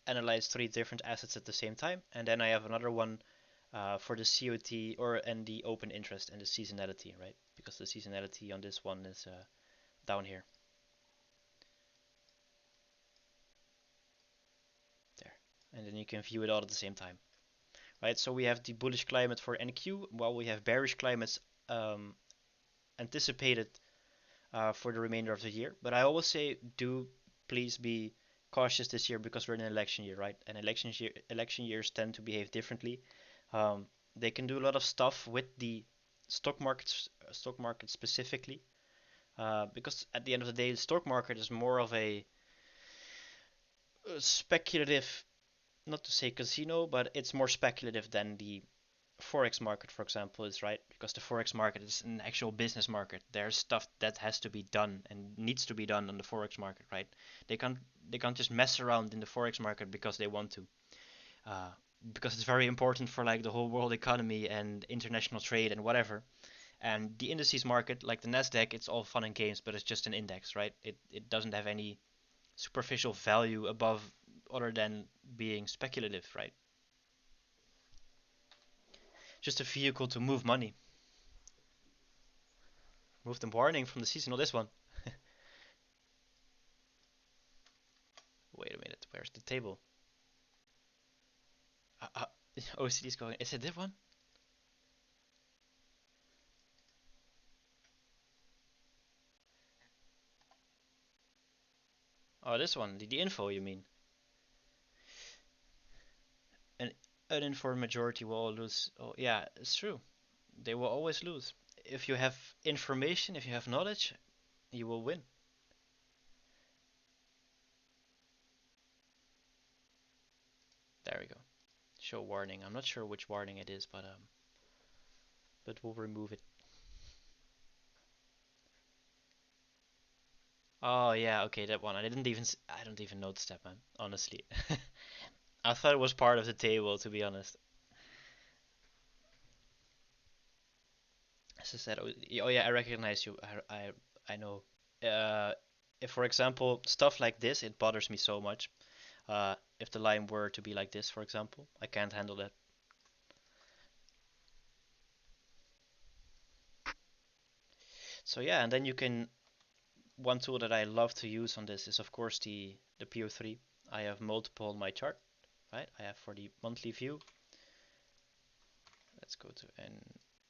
analyze three different assets at the same time. And then I have another one for the COT and the open interest and the seasonality, right? Because the seasonality on this one is down here. There. And then you can view it all at the same time, right? So we have the bullish climate for NQ, while we have bearish climates um, anticipated for the remainder of the year. But I always say, do please be cautious this year because we're in an election year, right? And election years tend to behave differently. Um, they can do a lot of stuff with the stock market specifically, because at the end of the day, the stock market is more of a speculative, not to say casino, but it's more speculative than the forex market, for example, is, right? Because the forex market is an actual business market. There's stuff that has to be done and needs to be done on the forex market, right? They can't they can't just mess around in the forex market because they want to, uh, because it's very important for like the whole world economy and international trade and whatever. And the indices market, like the Nasdaq, it's all fun and games, but it's just an index, right? It doesn't have any superficial value above other than being speculative, right? Just a vehicle to move money. Move the warning from the seasonal. This one. Wait a minute. Where's the table? Uh, uh, OCD's going. Is it this one? Oh, this one. The info, you mean? An uninformed majority will all lose. Oh, yeah, it's true. They will always lose. If you have information, if you have knowledge, you will win. There we go. Show warning. I'm not sure which warning it is, but we'll remove it. Oh yeah, okay, that one. I don't even notice that, man. Honestly, I thought it was part of the table, to be honest. As I said, oh yeah, I recognize you. I know. If, for example, stuff like this, it bothers me so much. If the line were to be like this, for example, I can't handle that. So yeah, and then you can. One tool that I love to use on this is, of course, the PO3. I have multiple on my chart, right? I have for the monthly view. Let's go to N.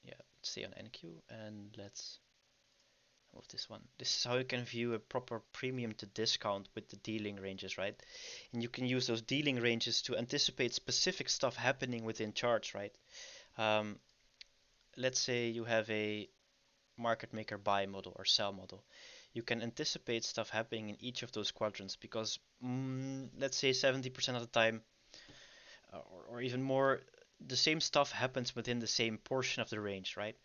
Yeah, stay on NQ, and let's move this one. This is how you can view a proper premium to discount with the dealing ranges, right? And you can use those dealing ranges to anticipate specific stuff happening within charts, right? Um, let's say you have a market maker buy model or sell model. You can anticipate stuff happening in each of those quadrants because, let's say 70% of the time, or even more, the same stuff happens within the same portion of the range, right?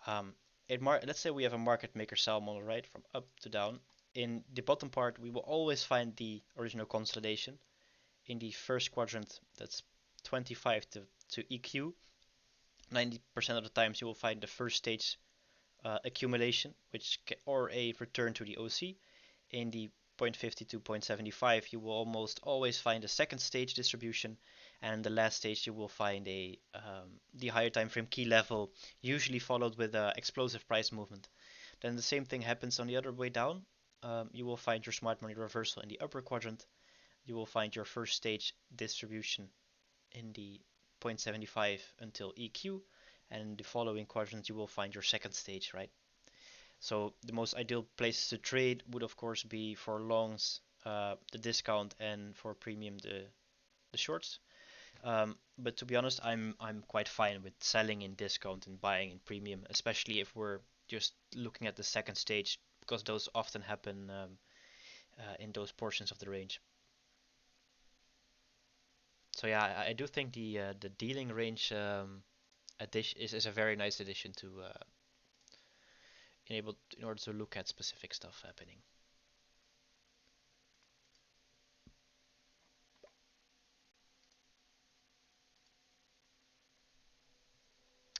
Um, let's say we have a market maker sell model, right, from up to down. In the bottom part, we will always find the original consolidation. In the first quadrant, that's 25 to EQ. 90% of the times you will find the first stage accumulation, or a return to the OC. In the 0.50 to 0.75, you will almost always find a second stage distribution, and the last stage you will find the higher time frame key level, usually followed with a explosive price movement. Then the same thing happens on the other way down. You will find your smart money reversal in the upper quadrant. You will find your first stage distribution in the 0.75 until EQ, and in the following quadrant you will find your second stage, right? So the most ideal places to trade would of course be for longs, the discount, and for premium the shorts. But to be honest, I'm quite fine with selling in discount and buying in premium, especially if we're just looking at the second stage, because those often happen in those portions of the range. So yeah, I do think the dealing range addition is a very nice addition to enable in order to look at specific stuff happening.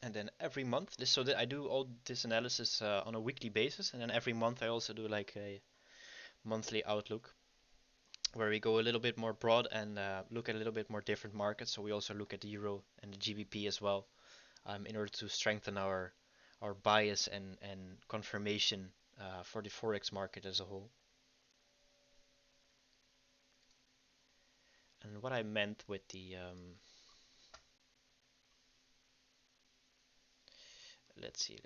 And then every month, so that I do all this analysis on a weekly basis, and then every month I also do like a monthly outlook where we go a little bit more broad and look at a little bit more different markets. So we also look at the euro and the GBP as well, in order to strengthen our bias and confirmation for the forex market as a whole. And what I meant with the let's see.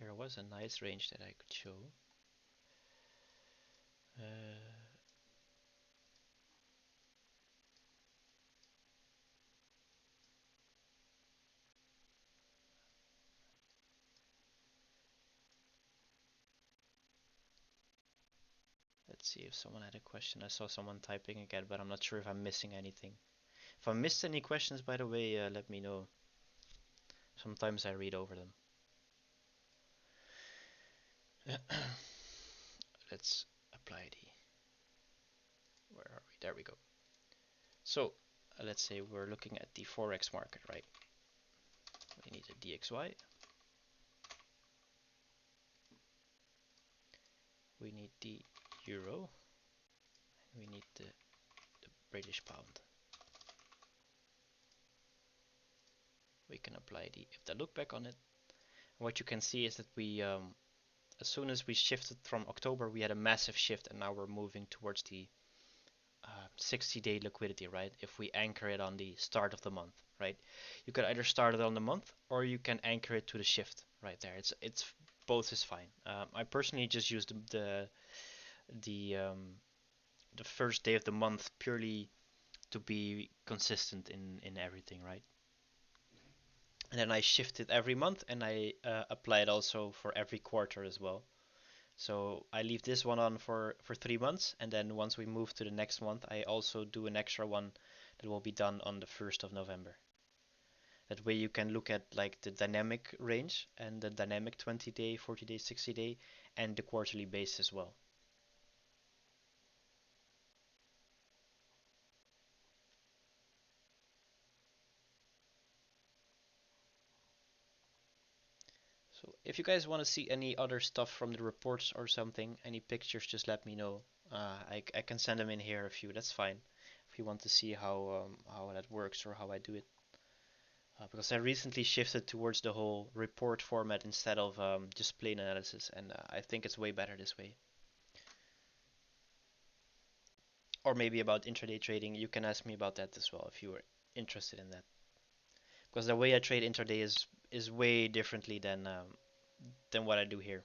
There was a nice range that I could show. Uh, let's see if someone had a question. I saw someone typing again, but I'm not sure if I'm missing anything. If I missed any questions, by the way, let me know. Sometimes I read over them. Let's apply the. Where are we? There we go. So, let's say we're looking at the Forex market, right? We need a DXY. We need the Euro. We need the British Pound. We can apply the. If I look back on it, what you can see is that we, as soon as we shifted from October, we had a massive shift, and now we're moving towards the 60-day liquidity, right? If we anchor it on the start of the month, right? You can either start it on the month or you can anchor it to the shift right there. It's both is fine. I personally just use the um, the first day of the month purely to be consistent in everything, right? And then I shift it every month, and I apply it also for every quarter as well. So I leave this one on for 3 months, and then once we move to the next month, I also do an extra one that will be done on the 1st of November. That way you can look at like the dynamic range and the dynamic 20 day, 40 day, 60 day, and the quarterly base as well. So if you guys want to see any other stuff from the reports or something, any pictures, just let me know. I can send them in here if you, that's fine. If you want to see how that works or how I do it. Because I recently shifted towards the whole report format instead of just plain analysis, and I think it's way better this way. Or maybe about intraday trading, you can ask me about that as well if you are interested in that. Because the way I trade intraday is way differently than what I do here.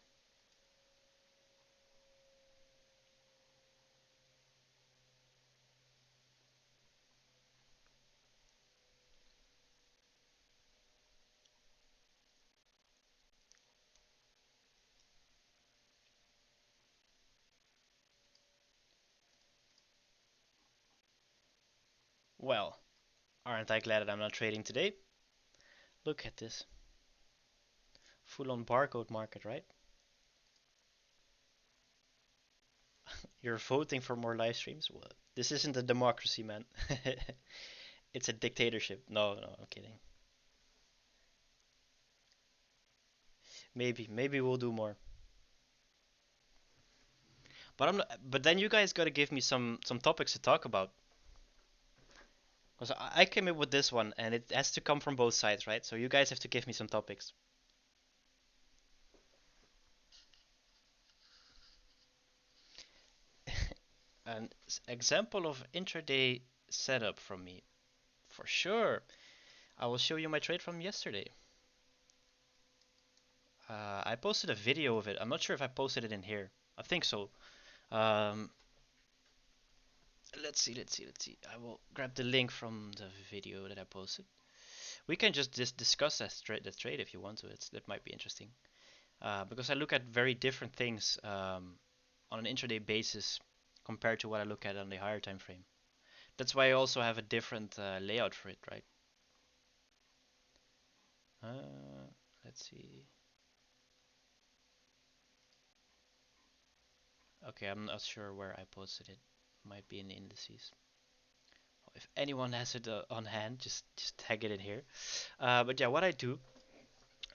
Well, aren't I glad that I'm not trading today? Look at this. Full on barcode market, right? You're voting for more live streams? Well, this isn't a democracy, man. It's a dictatorship. No, no, I'm kidding. Maybe we'll do more. But I'm not, but then you guys gotta give me some topics to talk about. Because I came up with this one, and it has to come from both sides, right? So you guys have to give me some topics. An example of intraday setup from me, for sure. I will show you my trade from yesterday. I posted a video of it. I'm not sure if I posted it in here. I think so. Um, let's see. I will grab the link from the video that I posted. We can just discuss that trade if you want to. That might be interesting. Because I look at very different things on an intraday basis compared to what I look at on the higher time frame. That's why I also have a different layout for it, right? Let's see. Okay, I'm not sure where I posted it. Might be in the indices. If anyone has it on hand, just tag it in here. But yeah, what I do,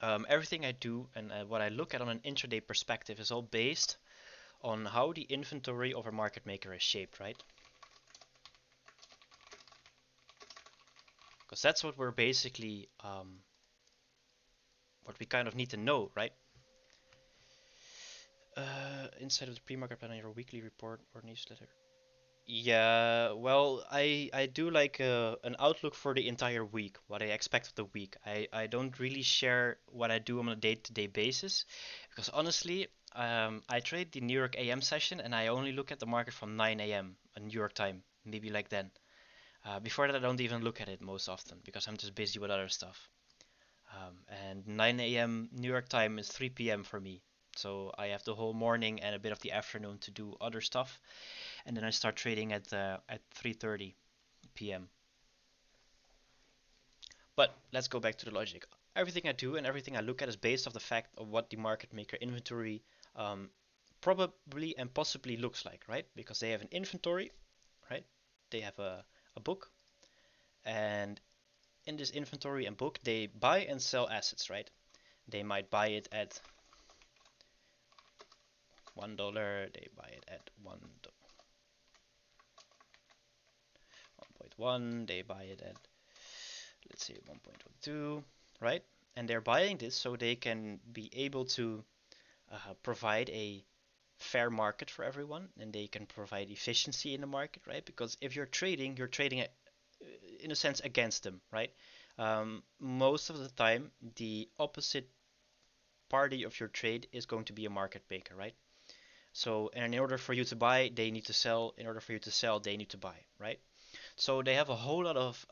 everything I do, and what I look at on an intraday perspective is all based on how the inventory of a market maker is shaped, right? Because that's what we're basically, what we kind of need to know, right? Inside of the pre-market plan on your weekly report or newsletter. Yeah, well, I do like an outlook for the entire week, what I expect of the week. I don't really share what I do on a day-to-day basis, because honestly, I trade the New York AM session and I only look at the market from 9 a.m. New York time, maybe like then. Before that, I don't even look at it most often because I'm just busy with other stuff. And 9 a.m. New York time is 3 p.m. for me, so I have the whole morning and a bit of the afternoon to do other stuff, and then I start trading at 3:30 p.m. But let's go back to the logic. Everything I do and everything I look at is based off the fact of what the market maker inventory um, probably and possibly looks like, right? Because they have an inventory, right? They have a book, and in this inventory and book, they buy and sell assets, right? They might buy it at $1, they buy it at 1.1, they buy it at, let's say, 1.12, right? And they're buying this so they can be able to provide a fair market for everyone, and they can provide efficiency in the market, right? Because if you're trading in a sense against them, right? Most of the time, the opposite party of your trade is going to be a market maker, right? So, and in order for you to buy, they need to sell. In order for you to sell, they need to buy, right? So they have a whole lot of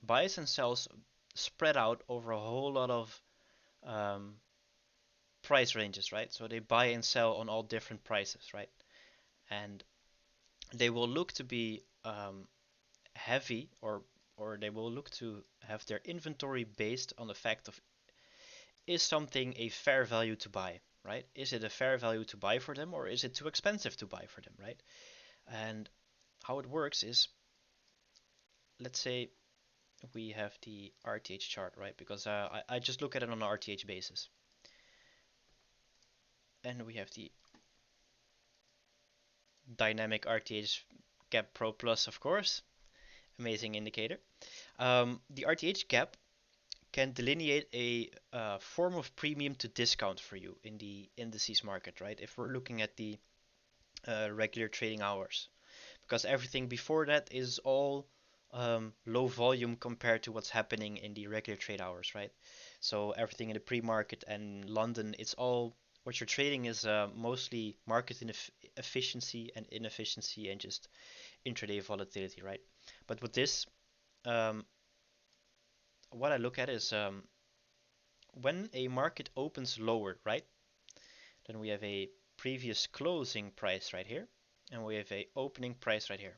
buys and sells spread out over a whole lot of um, price ranges, right? So they buy and sell on all different prices, right? And they will look to be heavy, or they will look to have their inventory based on the fact of, is something a fair value to buy, right? Is it a fair value to buy for them, or is it too expensive to buy for them, right? And how it works is, let's say we have the RTH chart, right? Because I just look at it on an RTH basis. And we have the dynamic RTH gap pro plus, of course. Amazing indicator. The RTH gap can delineate a form of premium to discount for you in the indices market, right? If we're looking at the regular trading hours, because everything before that is all low volume compared to what's happening in the regular trade hours, right? So everything in the pre-market and London, it's all what you're trading is mostly market efficiency and inefficiency and just intraday volatility, right? But with this, um, what I look at is when a market opens lower, right? Then we have a previous closing price right here, and we have a opening price right here.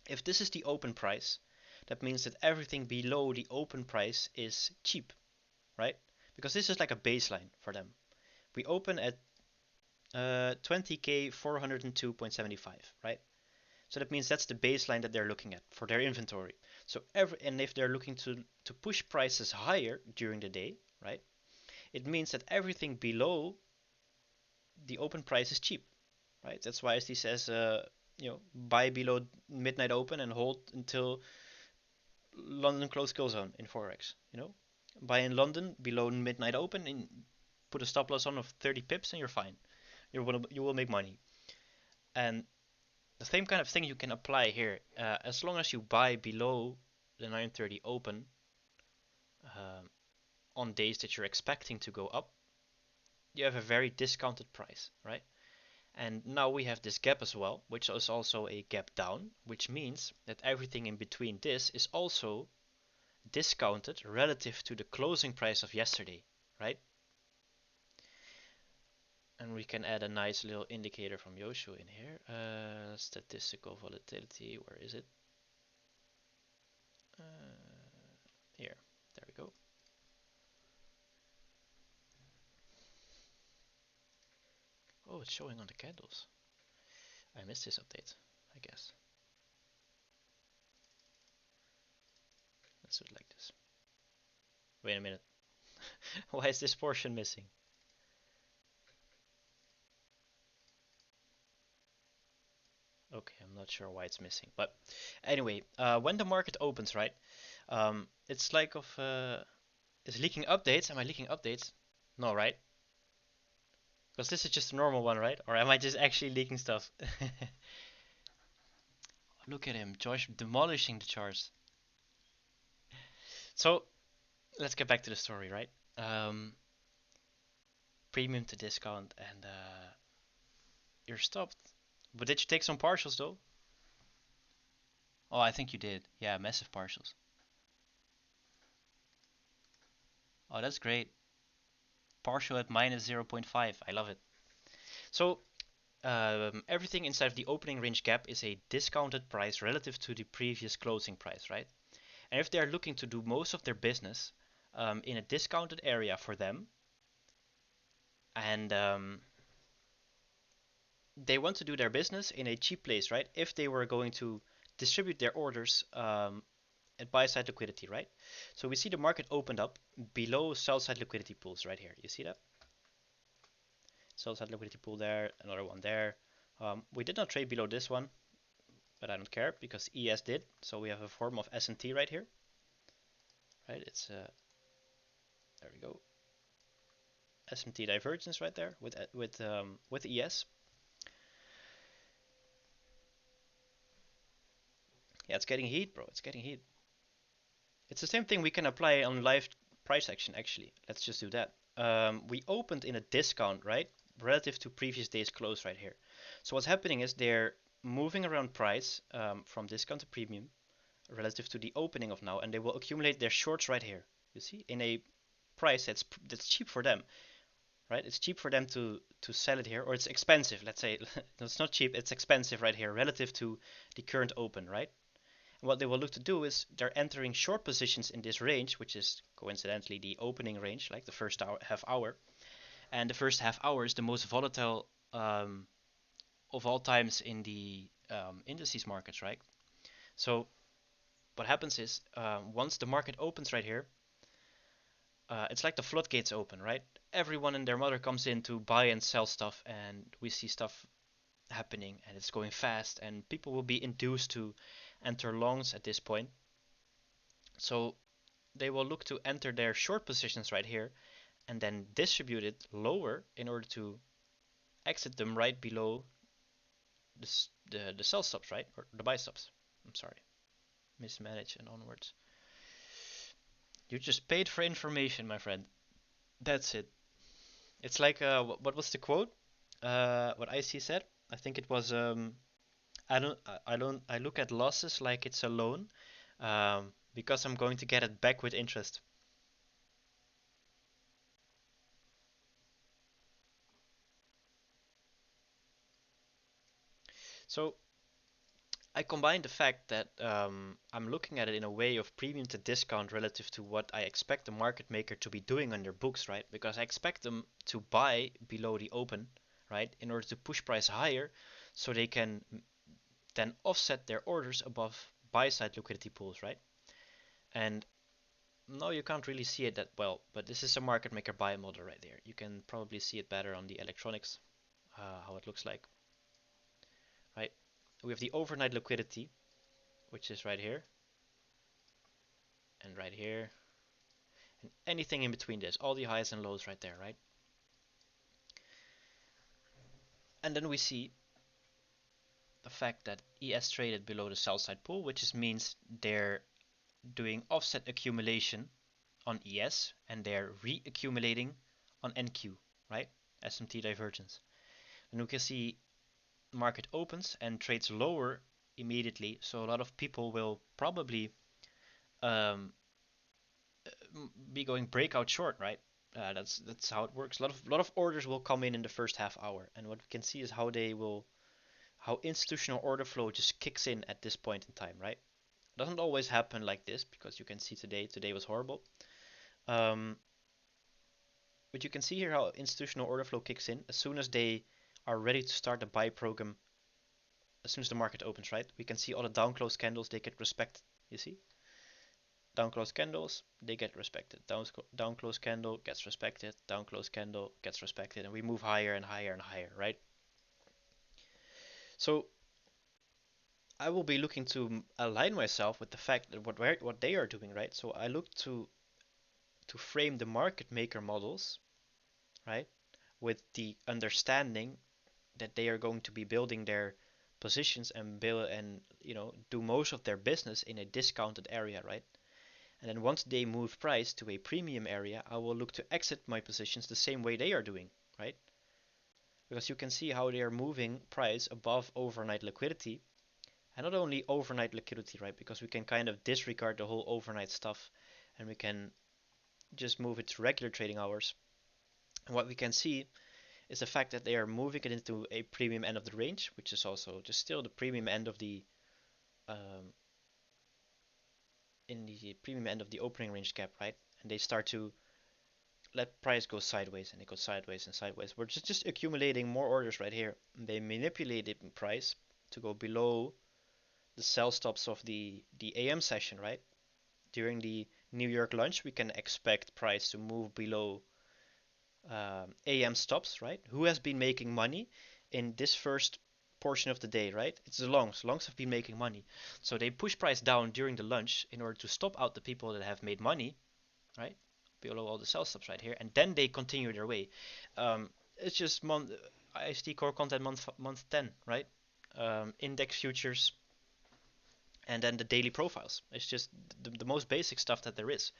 If this is the open price, that means that everything below the open price is cheap, right? Because this is like a baseline for them. We open at 20k 402.75, right? So that means that's the baseline that they're looking at for their inventory. So and if they're looking to push prices higher during the day, right? It means that everything below the open price is cheap, right? That's why SD says, buy below midnight open and hold until London close kill zone in forex. Buy in London below midnight open and put a stop loss on of 30 pips and you're fine. You will make money. And the same kind of thing you can apply here. As long as you buy below the 9:30 open um, on days that you're expecting to go up, you have a very discounted price, right? And now we have this gap as well, which is also a gap down, which means that everything in between this is also discounted relative to the closing price of yesterday, right? And we can add a nice little indicator from Yoshu in here. Statistical volatility, where is it? Uh, Here, there we go. Oh, it's showing on the candles. I missed this update, I guess. Let's do it like this. Wait a minute. Why is this portion missing? Okay, I'm not sure why it's missing. But anyway, when the market opens, right? It's like is leaking updates? Am I leaking updates? No, right? Because this is just a normal one, right? Or am I just actually leaking stuff? Look at him, Josh demolishing the charts. So let's get back to the story, right? Um, Premium to discount, and you're stopped. But did you take some partials though? Oh, I think you did. Yeah, massive partials. Oh, that's great. Partial at minus 0.5. I love it. So everything inside of the opening range gap is a discounted price relative to the previous closing price, right? And if they're looking to do most of their business in a discounted area for them, and they want to do their business in a cheap place, right? If they were going to distribute their orders at buy side liquidity, right? So we see the market opened up below sell side liquidity pools right here. You see that? Sell side liquidity pool there, another one there. We did not trade below this one, but I don't care because ES did. So we have a form of S&T right here, right? It's there we go. S&T divergence right there with ES. Yeah, it's getting heat, bro. It's getting heat. It's the same thing we can apply on live price action, actually. Let's just do that. We opened in a discount, right? Relative to previous day's close right here. So what's happening is they're moving around price from discount to premium relative to the opening of now, and they will accumulate their shorts right here. You see, in a price that's cheap for them, right? It's cheap for them to sell it here, or it's expensive. Let's say it's not cheap, it's expensive right here relative to the current open, right? And what they will look to do is they're entering short positions in this range, which is coincidentally the opening range, like the first hour, half hour. And the first half hour is the most volatile of all times in the indices markets, right? So what happens is once the market opens right here, it's like the floodgates open, right? Everyone and their mother comes in to buy and sell stuff, and we see stuff happening, and it's going fast, and people will be induced to enter longs at this point. So they will look to enter their short positions right here and then distribute it lower in order to exit them right below the sell stops, right? Or the buy stops. I'm sorry. Mismanage and onwards. You just paid for information, my friend. That's it. It's like what was the quote? What IC said. I think it was I look at losses like it's a loan, because I'm going to get it back with interest. So I combine the fact that I'm looking at it in a way of premium to discount relative to what I expect the market maker to be doing on their books, right? Because I expect them to buy below the open, right, in order to push price higher so they can then offset their orders above buy side liquidity pools, right? And no, you can't really see it that well, but this is a market maker buy model right there. You can probably see it better on the electronics, how it looks like, right? We have the overnight liquidity, which is right here and right here and anything in between this, all the highs and lows right there, right? And then we see the fact that ES traded below the sell side pool, which is, means they're doing offset accumulation on ES and they're reaccumulating on NQ, right? SMT divergence. And we can see market opens and trades lower immediately, so a lot of people will probably um, be going breakout short, right? That's how it works. A lot of orders will come in the first half hour, and what we can see is how institutional order flow just kicks in at this point in time, right? It doesn't always happen like this because you can see today was horrible. Um, but you can see here how institutional order flow kicks in as soon as they are ready to start the buy program. As soon as the market opens, right? We can see all the down close candles, they get respected. You see? Down close candles, they get respected. Down close candle gets respected. Down close candle gets respected. And we move higher and higher and higher, right? So I will be looking to align myself with the fact that what they are doing, right? So I look to frame the market maker models, right? With the understanding that they are going to be building their positions and bill and do most of their business in a discounted area, right? And then once they move price to a premium area, I will look to exit my positions the same way they are doing, right? Because you can see how they are moving price above overnight liquidity. And not only overnight liquidity, right? Because we can kind of disregard the whole overnight stuff and we can just move it to regular trading hours. And what we can see is the fact that they are moving it into a premium end of the range, which is also just still the premium end of the um, in the premium end of the opening range gap, right? And they start to let price go sideways, and it goes sideways and sideways. We're just accumulating more orders right here. They manipulated price to go below the sell stops of the AM session, right? During the New York lunch, we can expect price to move below AM stops, right? Who has been making money in this first portion of the day, right? It's the longs. Longs have been making money. So they push price down during the lunch in order to stop out the people that have made money, right? Below all the sell stops right here, and then they continue their way. It's just IST core content month 10, right? Index futures, and then the daily profiles. It's just the most basic stuff that there is.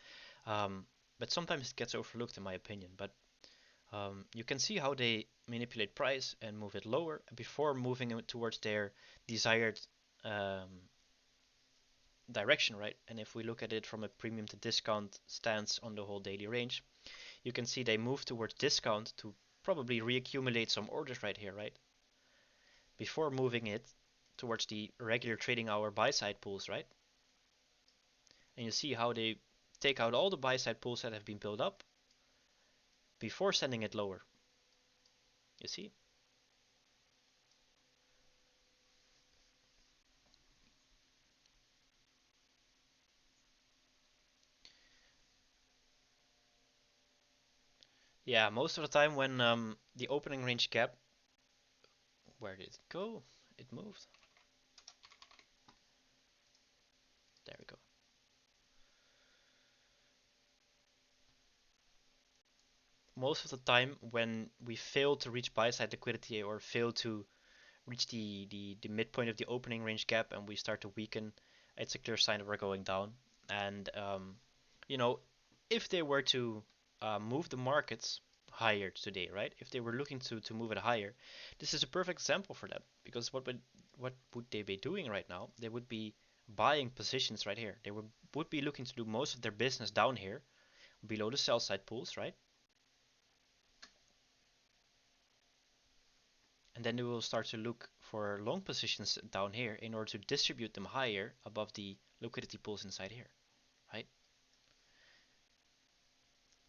Um, but sometimes it gets overlooked in my opinion. But you can see how they manipulate price and move it lower before moving it towards their desired um, direction, right? And if we look at it from a premium to discount stance on the whole daily range, you can see they move towards discount to probably reaccumulate some orders right here, right? Before moving it towards the regular trading hour buy side pools, right? And you see how they take out all the buy side pools that have been built up before sending it lower. You see? Yeah, most of the time when the opening range gap, where did it go? It moved. There we go. Most of the time when we fail to reach buy side liquidity or fail to reach the midpoint of the opening range gap and we start to weaken, it's a clear sign that we're going down. And you know, if they were to move the markets higher today, right? If they were looking to move it higher, this is a perfect example for them because what would they be doing right now? They would be buying positions right here. They would be looking to do most of their business down here below the sell side pools, right? And then they will start to look for long positions down here in order to distribute them higher above the liquidity pools inside here, right?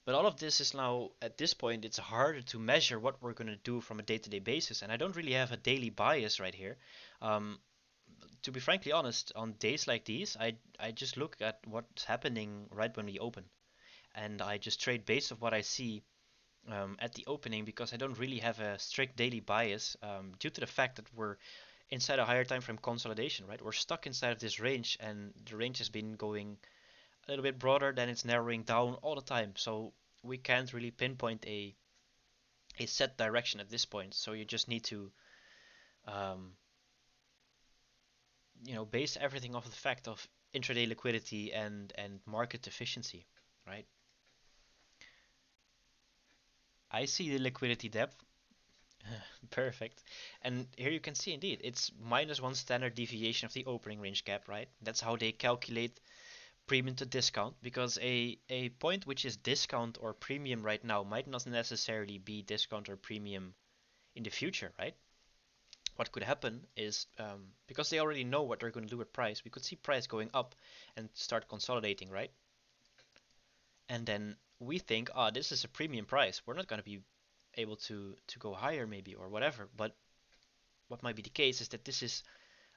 But all of this is now, at this point, it's harder to measure what we're going to do from a day-to-day basis, and I don't really have a daily bias right here. Um, to be frankly honest, on days like these, I just look at what's happening right when we open, and I just trade based of what I see at the opening because I don't really have a strict daily bias due to the fact that we're inside a higher time frame consolidation, right? We're stuck inside of this range, and the range has been going a little bit broader, then it's narrowing down all the time. So we can't really pinpoint a set direction at this point. So you just need to, um, base everything off the fact of intraday liquidity and market efficiency, right? I see the liquidity depth. Perfect. And here you can see indeed it's -1 standard deviation of the opening range gap, right? That's how they calculate premium to discount because a point which is discount or premium right now might not necessarily be discount or premium in the future, right? What could happen is because they already know what they're going to do with price, we could see price going up and start consolidating, right? And then we think, oh, this is a premium price. We're not going to be able to go higher maybe or whatever. But what might be the case is that this is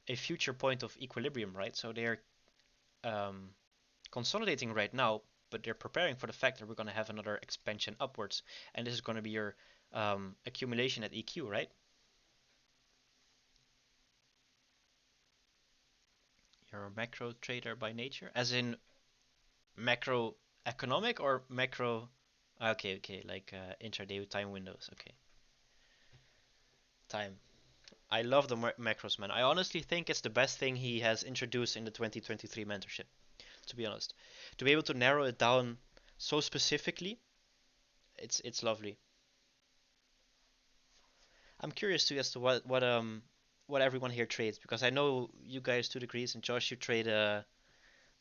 a future point of equilibrium, right? So they're um, consolidating right now, but they're preparing for the fact that we're going to have another expansion upwards, and this is going to be your accumulation at EQ, right? You're a macro trader by nature, as in macro economic or macro. Okay, like intraday time windows. Okay, time. I love the macros, man. I honestly think it's the best thing he has introduced in the 2023 mentorship, to be honest. To be able to narrow it down so specifically, it's lovely. I'm curious too as to what everyone here trades, because I know you guys 2 degrees and Josh, you trade a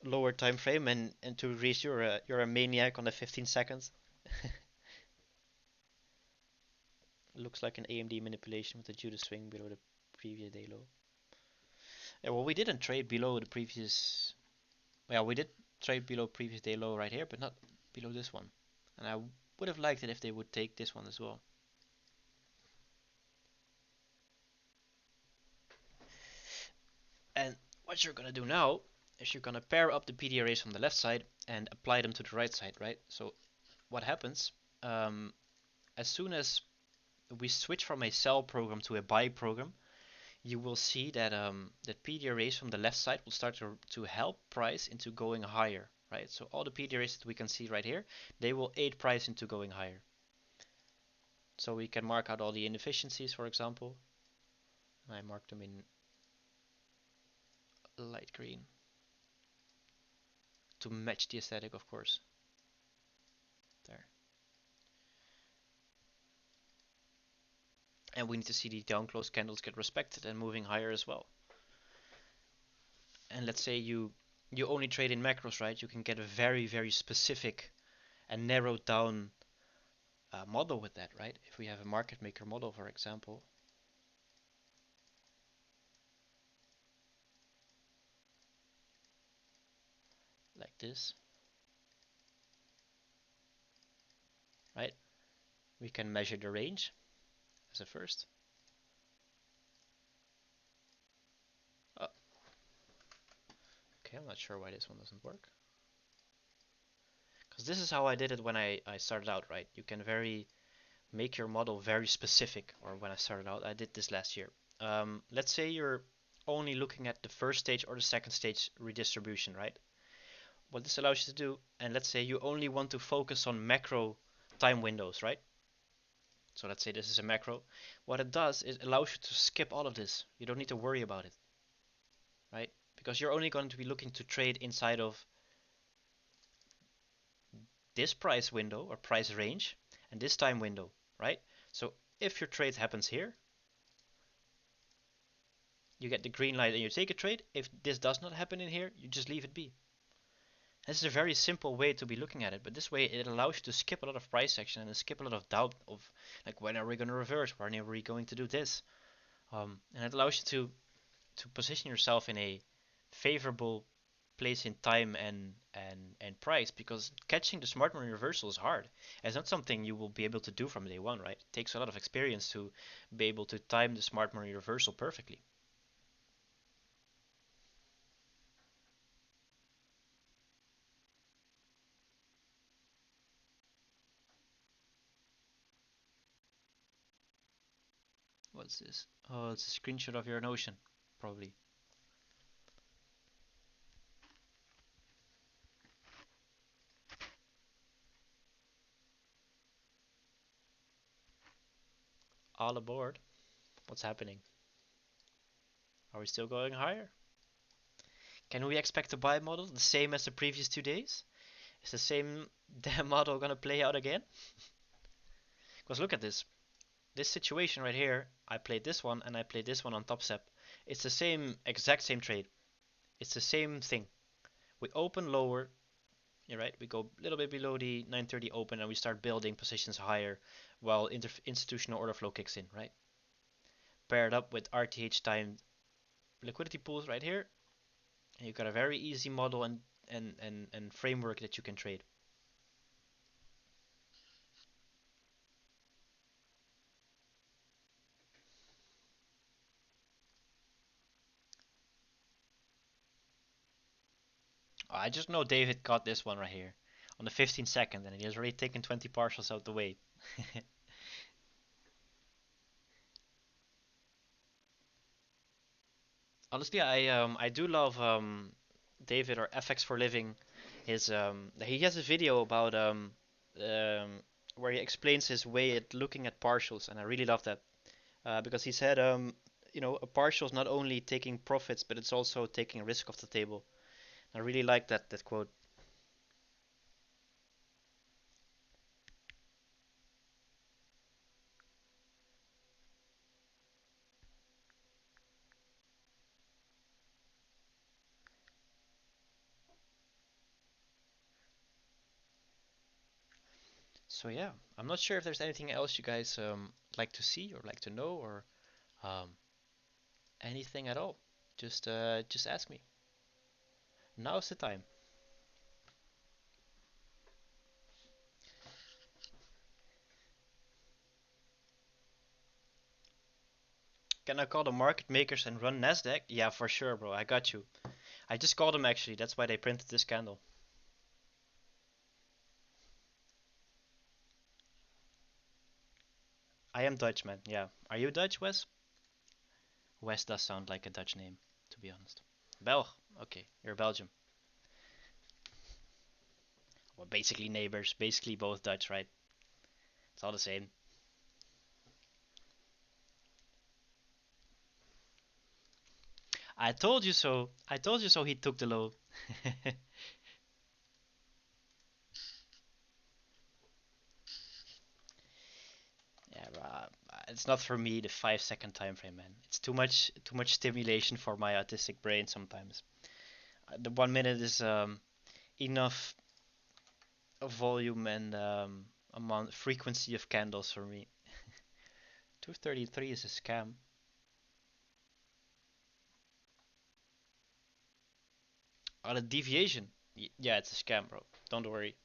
lower time frame, and to Reese, you're a maniac on the 15 seconds. Looks like an AMD manipulation with the Judas swing below the previous day low. Yeah, well, we didn't trade below the previous. Well, we did trade below previous day low right here, but not below this one. And I would have liked it if they would take this one as well. And what you're gonna do now is you're gonna pair up the PD arrays from the left side and apply them to the right side, right? So what happens um, as soon as we switch from a sell program to a buy program, you will see that that PD arrays from the left side will start to help price into going higher, right? So all the PD arrays that we can see right here, they will aid price into going higher. So we can mark out all the inefficiencies, for example. I marked them in light green to match the aesthetic, of course. There. And we need to see the down close candles get respected and moving higher as well. And let's say you only trade in macros, right? You can get a very specific and narrowed down model with that, right? If we have a market maker model, for example, like this, right? We can measure the range as a first. Oh, okay, I'm not sure why this one doesn't work. Because this is how I did it when I started out, right? You can make your model very specific, or when I started out, I did this last year. Let's say you're only looking at the first stage or the second stage redistribution, right? What this allows you to do, and let's say you only want to focus on macro time windows, right? So let's say this is a macro. What it does is it allows you to skip all of this. You don't need to worry about it, right? Because you're only going to be looking to trade inside of this price window or price range and this time window, right? So if your trade happens here, you get the green light and you take a trade. If this does not happen in here, you just leave it be. This is a very simple way to be looking at it, but this way it allows you to skip a lot of price action and skip a lot of doubt of like, when are we going to reverse? When are we going to do this? And it allows you to position yourself in a favorable place in time and price, because catching the smart money reversal is hard. It's not something you will be able to do from day one, right? It takes a lot of experience to be able to time the smart money reversal perfectly. What's this? Oh, it's a screenshot of your Notion, probably. All aboard. What's happening? Are we still going higher? Can we expect a buy model the same as the previous 2 days? Is the same damn model gonna play out again? Because look at this. This situation right here, I played this one and I played this one on top step. It's the same, exact same trade. It's the same thing. We open lower, you're right, we go a little bit below the 930 open and we start building positions higher while institutional order flow kicks in, right? Paired up with RTH timed liquidity pools right here, and you've got a very easy model and framework that you can trade. I just know David got this one right here on the 15 second, and he has already taken 20 partials out the way. Honestly, I do love David, or FX for Living. His he has a video about where he explains his way at looking at partials, and I really love that because he said a partial is not only taking profits, but it's also taking risk off the table. I really like that quote. So yeah, I'm not sure if there's anything else you guys like to see or like to know or um, anything at all. Just ask me. Now's the time. Can I call the market makers and run Nasdaq? Yeah, for sure, bro. I got you. I just called them actually. That's why they printed this candle. I am Dutch, man. Yeah. Are you Dutch, Wes? Wes does sound like a Dutch name, to be honest. Belg. Okay, you're Belgium. Well, basically neighbors. Basically both Dutch, right? It's all the same. I told you so. I told you so. He took the low. Yeah, it's not for me the 5 second time frame, man. It's too much stimulation for my autistic brain sometimes. The 1 minute is enough volume and amount frequency of candles for me. 233 is a scam. Oh, the deviation. Yeah, it's a scam, bro. Don't worry.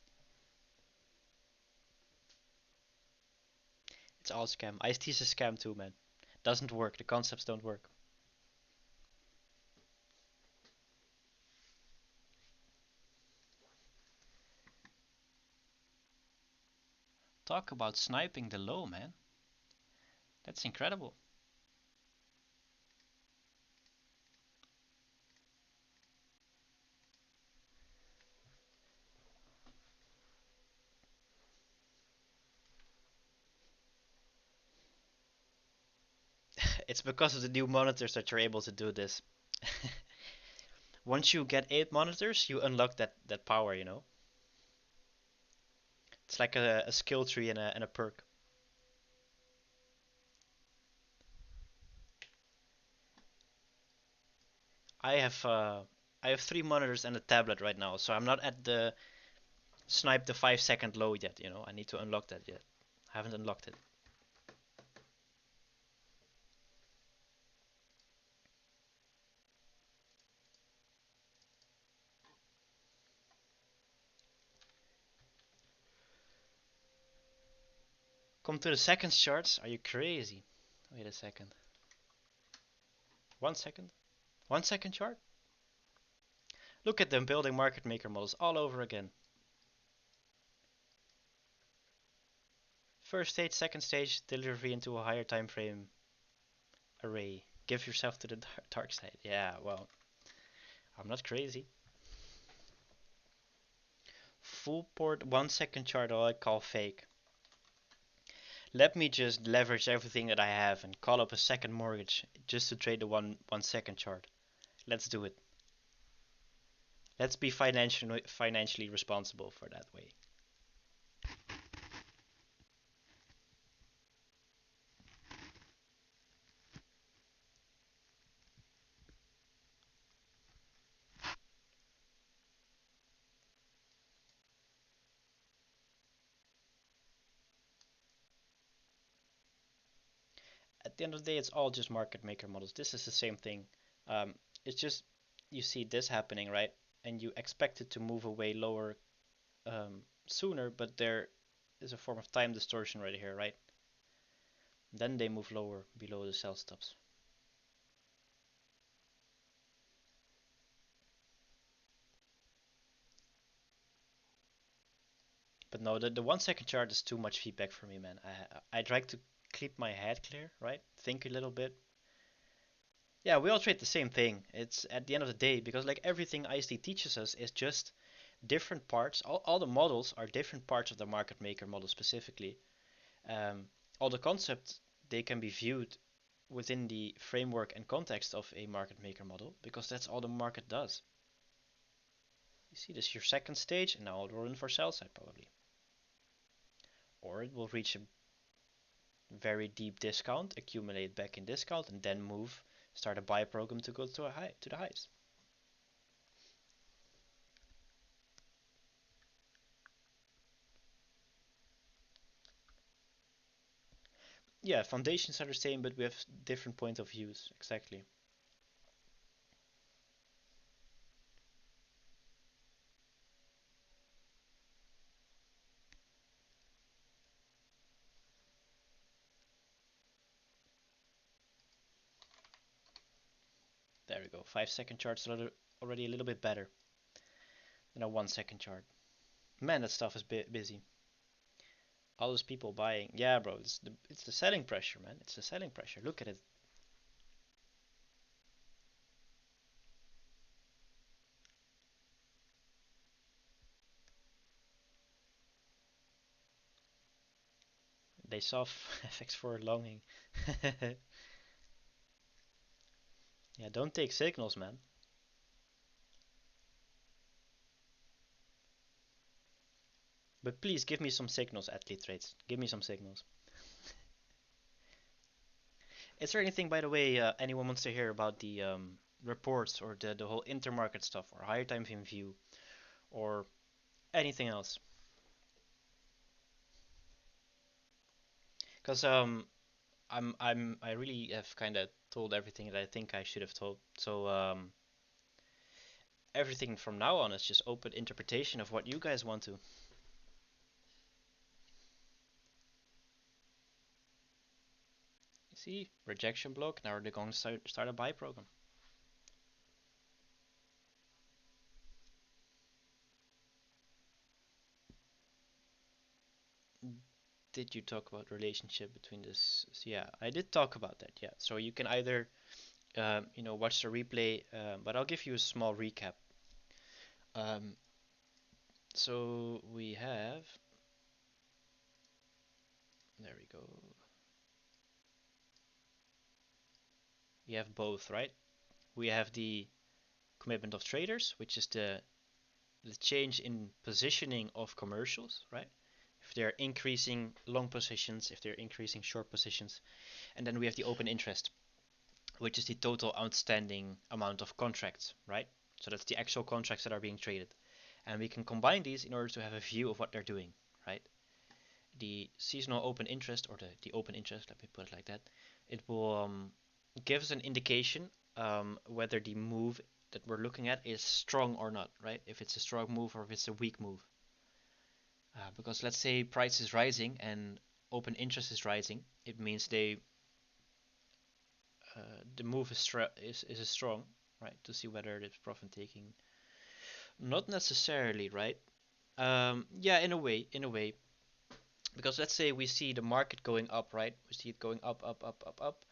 It's all scam. IST is a scam too, man. Doesn't work. The concepts don't work. Talk about sniping the low, man. That's incredible. It's because of the new monitors that you're able to do this. Once you get 8 monitors, you unlock that power. It's like a skill tree and a perk. I have uh, I have 3 monitors and a tablet right now, so I'm not at the snipe the 5 second low yet. I need to unlock that yet. I haven't unlocked it. Come to the seconds charts. Are you crazy? Wait a second. 1 second. 1 second chart. Look at them building market maker models all over again. First stage, second stage, delivery into a higher time frame array. Give yourself to the dark side. Yeah, well, I'm not crazy. Full port 1 second chart I call fake. Let me just leverage everything that I have and call up a second mortgage just to trade the 1 second chart. Let's do it. Let's be financially responsible for that way. At the end of the day, it's all just market maker models. This is the same thing. It's just you see this happening, right? And you expect it to move away lower sooner, but there is a form of time distortion right here, right? Then they move lower below the sell stops. But no, the 1 second chart is too much feedback for me, man. I'd like to keep my head clear, right? Think a little bit. Yeah, we all trade the same thing. It's at the end of the day because like everything IST teaches us is just different parts. All the models are different parts of the market maker model specifically. All the concepts they can be viewed within the framework and context of a market maker model, because that's all the market does. You see, this is your second stage, and now it'll run for sell side probably. Or it will reach a very deep discount, accumulate back in discount, and then move, start a buy program to go to a high, to the highs. Yeah, foundations are the same, but we have different point of views. Exactly. There we go. 5-second chart's already a little bit better than a 1-second chart. Man, that stuff is busy. All those people buying. Yeah, bro, it's the selling pressure, man. It's the selling pressure. Look at it. They saw FX4 longing. Yeah, don't take signals, man. But please give me some signals, athlete trades. Give me some signals. Is there anything, by the way, anyone wants to hear about the reports or the whole intermarket stuff or higher time frame view or anything else? Because I really have kind of told everything that I think I should have told. So everything from now on is just open interpretation of what you guys want to. You see, rejection block. Now they're going to start a buy program. Did you talk about relationship between this? Yeah, I did talk about that. Yeah, so you can either watch the replay, but I'll give you a small recap. Um, so we have, there we go. We have both, right? We have the commitment of traders, which is the change in positioning of commercials, right? If they're increasing long positions, if they're increasing short positions, and then we have the open interest, which is the total outstanding amount of contracts, right? So that's the actual contracts that are being traded. And we can combine these in order to have a view of what they're doing, right? The seasonal open interest, or the open interest, let me put it like that, it will give us an indication whether the move that we're looking at is strong or not, right? If it's a strong move or if it's a weak move. Because let's say price is rising and open interest is rising, it means the move is strong, right? To see whether it's profit taking. Not necessarily, right? Yeah, in a way, because let's say we see the market going up, right? We see it going up, up, up, up, up,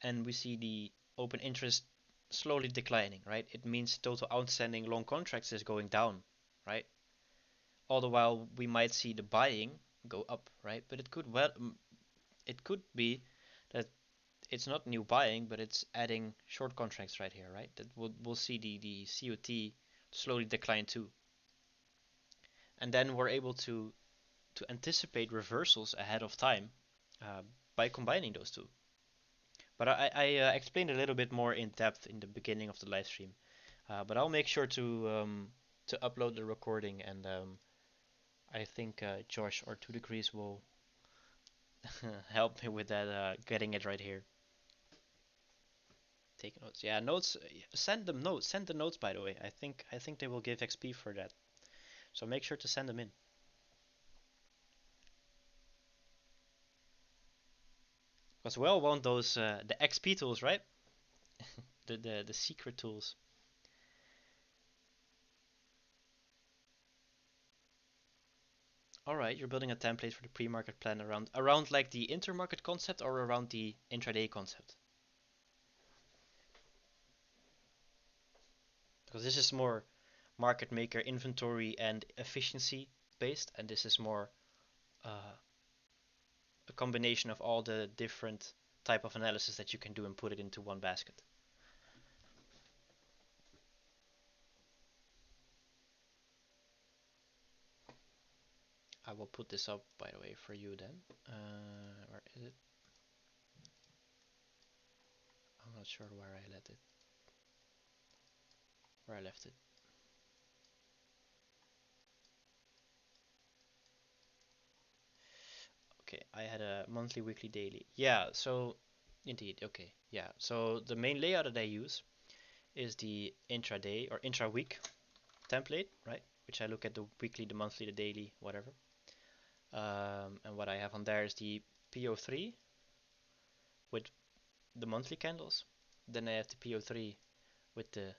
and we see the open interest slowly declining, right? It means total outstanding long contracts is going down, right? All the while we might see the buying go up, right? But it could be that it's not new buying, but it's adding short contracts right here, right? That we'll see the COT slowly decline too, and then we're able to anticipate reversals ahead of time uh, by combining those two. But I explained a little bit more in depth in the beginning of the live stream. But I'll make sure to upload the recording, and I think Josh or 2 Degrees will help me with that, getting it right here. Take notes. Yeah, notes. Send them notes. Send the notes, by the way. I think they will give XP for that. So make sure to send them in. Because we all want those the XP tools, right? The secret tools. All right, you're building a template for the pre-market plan around like the intermarket concept or around the intraday concept. Because this is more market maker inventory and efficiency based, and this is more uh, a combination of all the different type of analysis that you can do and put it into one basket. I will put this up, by the way, for you then. Where is it? I'm not sure where I left it. Where I left it. Okay, I had a monthly, weekly, daily. Yeah, so indeed, okay, yeah. So the main layout that I use is the intraday or intra-week template, right? Which I look at the weekly, the monthly, the daily, whatever. And what I have on there is the PO3 with the monthly candles. Then I have the PO3 with the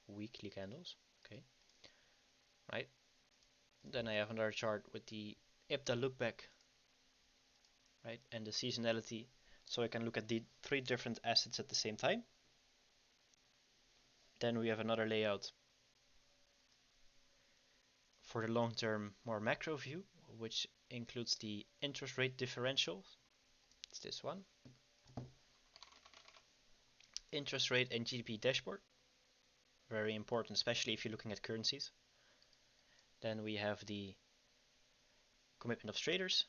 weekly candles, okay, right? Then I have another chart with the IPDA look back, right, and the seasonality, so I can look at the three different assets at the same time. Then we have another layout for the long-term, more macro view, which includes the interest rate differential. It's this one. Interest rate and GDP dashboard. Very important, especially if you're looking at currencies. Then we have the commitment of traders.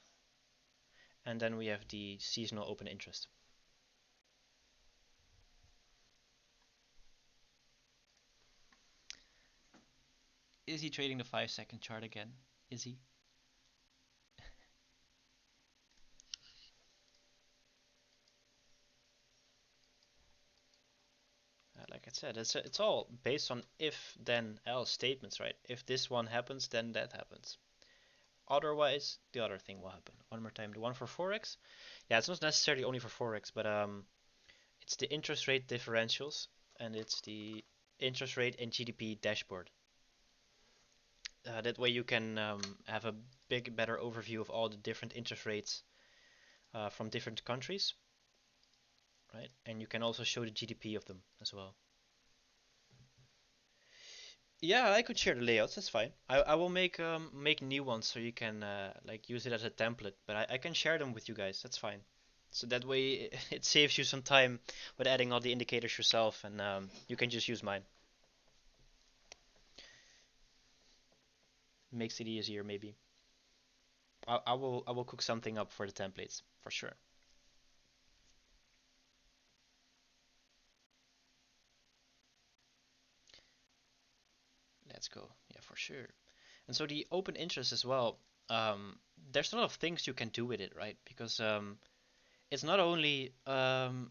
And then we have the seasonal open interest. Is he trading the 5-second chart again? Is he? Like I said, it's all based on if then else statements, right? If this one happens, then that happens. Otherwise, the other thing will happen. One more time, the one for Forex. Yeah, it's not necessarily only for Forex, but it's the interest rate differentials and it's the interest rate and GDP dashboard. That way you can have a better overview of all the different interest rates from different countries, right? And you can also show the GDP of them as well. Yeah, I could share the layouts. That's fine. I will make new ones so you can like use it as a template. But I can share them with you guys. That's fine. So that way it saves you some time with adding all the indicators yourself, and you can just use mine. Makes it easier maybe. I will cook something up for the templates for sure. Let's go. Yeah, for sure. And so the open interest as well. Um, there's a lot of things you can do with it, right? Because it's not only when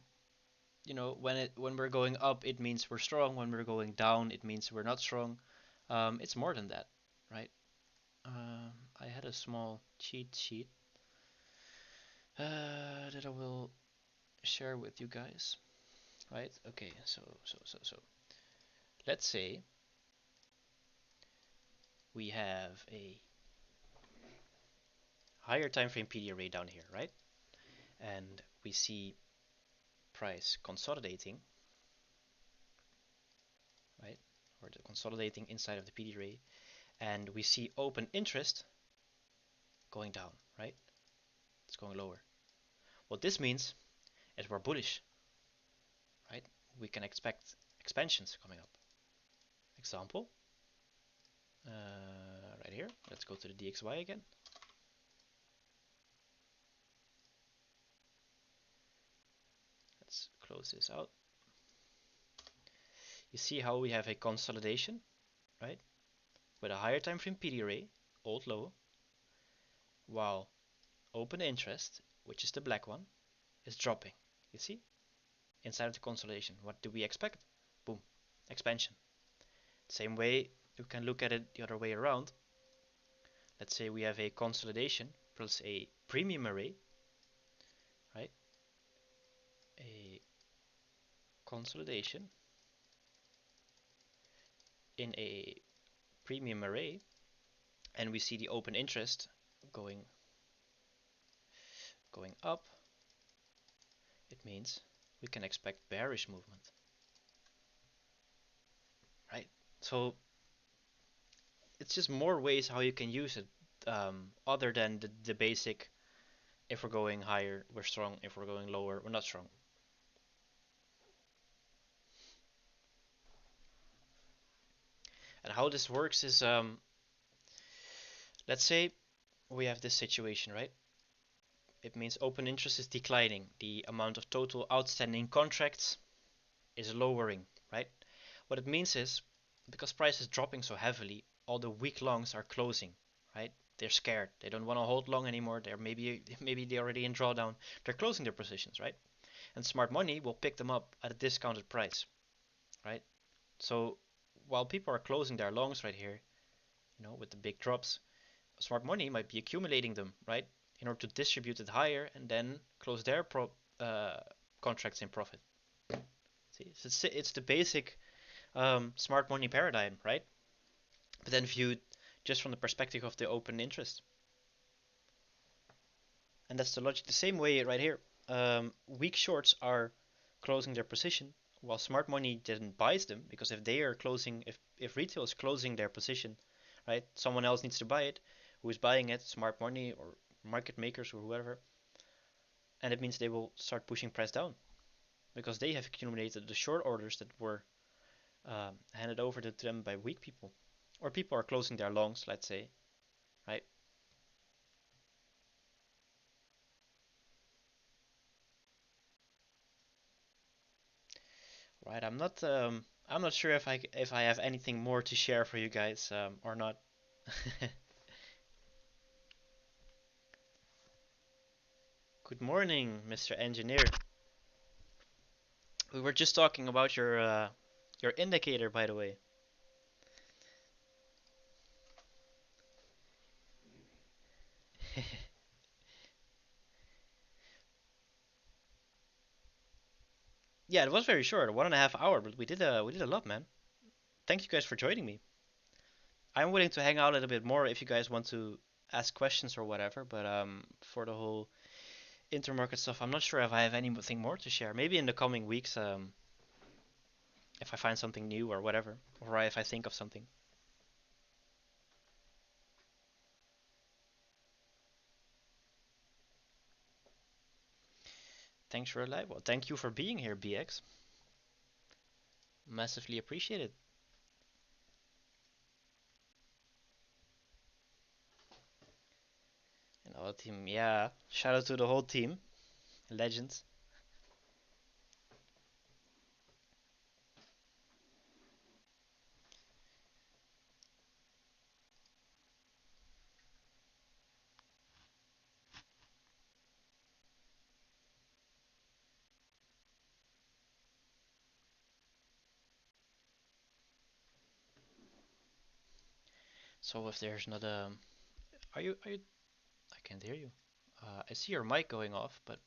we're going up, it means we're strong. When we're going down, it means we're not strong. It's more than that, right? I had a small cheat sheet that I will share with you guys, right? Okay, so let's say we have a higher time frame PD array down here, right? And we see price consolidating, right? Or the consolidating inside of the PD array, and we see open interest going down, right? It's going lower. What this means is we're bullish, right? We can expect expansions coming up. Example, right here. Let's go to the DXY again. Let's close this out. You see how we have a consolidation, right? With a higher time frame PD array, old low, while open interest, which is the black one, is dropping. You see? Inside of the consolidation. What do we expect? Boom. Expansion. Same way you can look at it the other way around. Let's say we have a consolidation plus a premium array, right? A consolidation in a premium array, and we see the open interest going up. It means we can expect bearish movement, right? So it's just more ways how you can use it, other than the basic If we're going higher, we're strong. If we're going lower, we're not strong. And how this works is, let's say we have this situation, right? It means open interest is declining. The amount of total outstanding contracts is lowering, right? What it means is, because price is dropping so heavily, all the weak longs are closing, right? They're scared. They don't want to hold long anymore. They're maybe they're already in drawdown. They're closing their positions, right? And smart money will pick them up at a discounted price, right? So while people are closing their longs right here, with the big drops, smart money might be accumulating them, right? In order to distribute it higher and then close their uh, contracts in profit. See, so it's the basic smart money paradigm, right? But then viewed just from the perspective of the open interest. And that's the logic. The same way right here. Weak shorts are closing their position, while smart money then buys them, because if they are closing, if retail is closing their position, right, someone else needs to buy it. Who is buying it? Smart money or market makers or whoever. And it means they will start pushing price down because they have accumulated the short orders that were handed over to them by weak people, or people are closing their longs, let's say, right? Right. I'm not sure if I have anything more to share for you guys or not. Good morning, Mr. Engineer. We were just talking about your indicator, by the way. Yeah, it was very short, 1.5 hour, but we did a lot, man. Thank you guys for joining me. I'm willing to hang out a little bit more if you guys want to ask questions or whatever, but for the whole intermarket stuff, I'm not sure if I have anything more to share. Maybe in the coming weeks, if I find something new or whatever, or if I think of something. Thanks for live. Well, thank you for being here, BX. Massively appreciated. And our team, yeah. Shout out to the whole team, legends. So if there's not are you? I can't hear you. I see your mic going off, but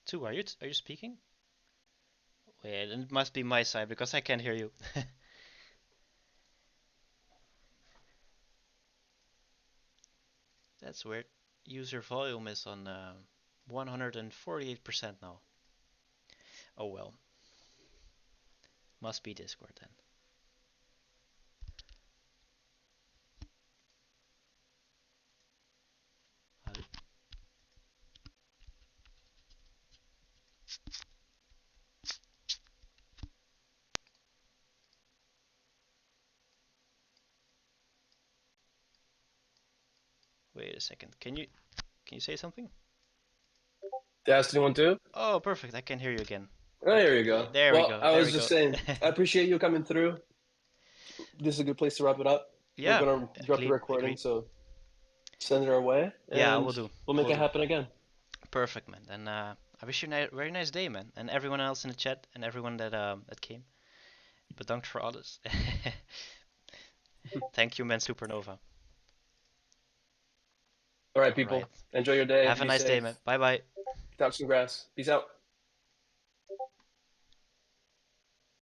two, are you speaking? Wait, it must be my side because I can't hear you. That's weird. User volume is on 148% now. Oh well, must be Discord then. Wait a second. Can you say something? Testing 1 2. Oh, perfect. I can hear you again. Oh, there you Okay, go. there we Well, go. I There was we just go. saying, I appreciate you coming through. This is a good place to wrap it up. We're Yeah, gonna drop the recording, agreed. so send it our way, Yeah, and we'll do. we'll make We'll it do. happen again. Perfect, man. And I wish you a very nice day, man. And everyone else in the chat and everyone that came. Bedankt voor alles. Thank you, man. Supernova. All right, All right. people. Enjoy your day. Have a Be nice day, safe. man. Bye bye. Touch some grass. Peace out.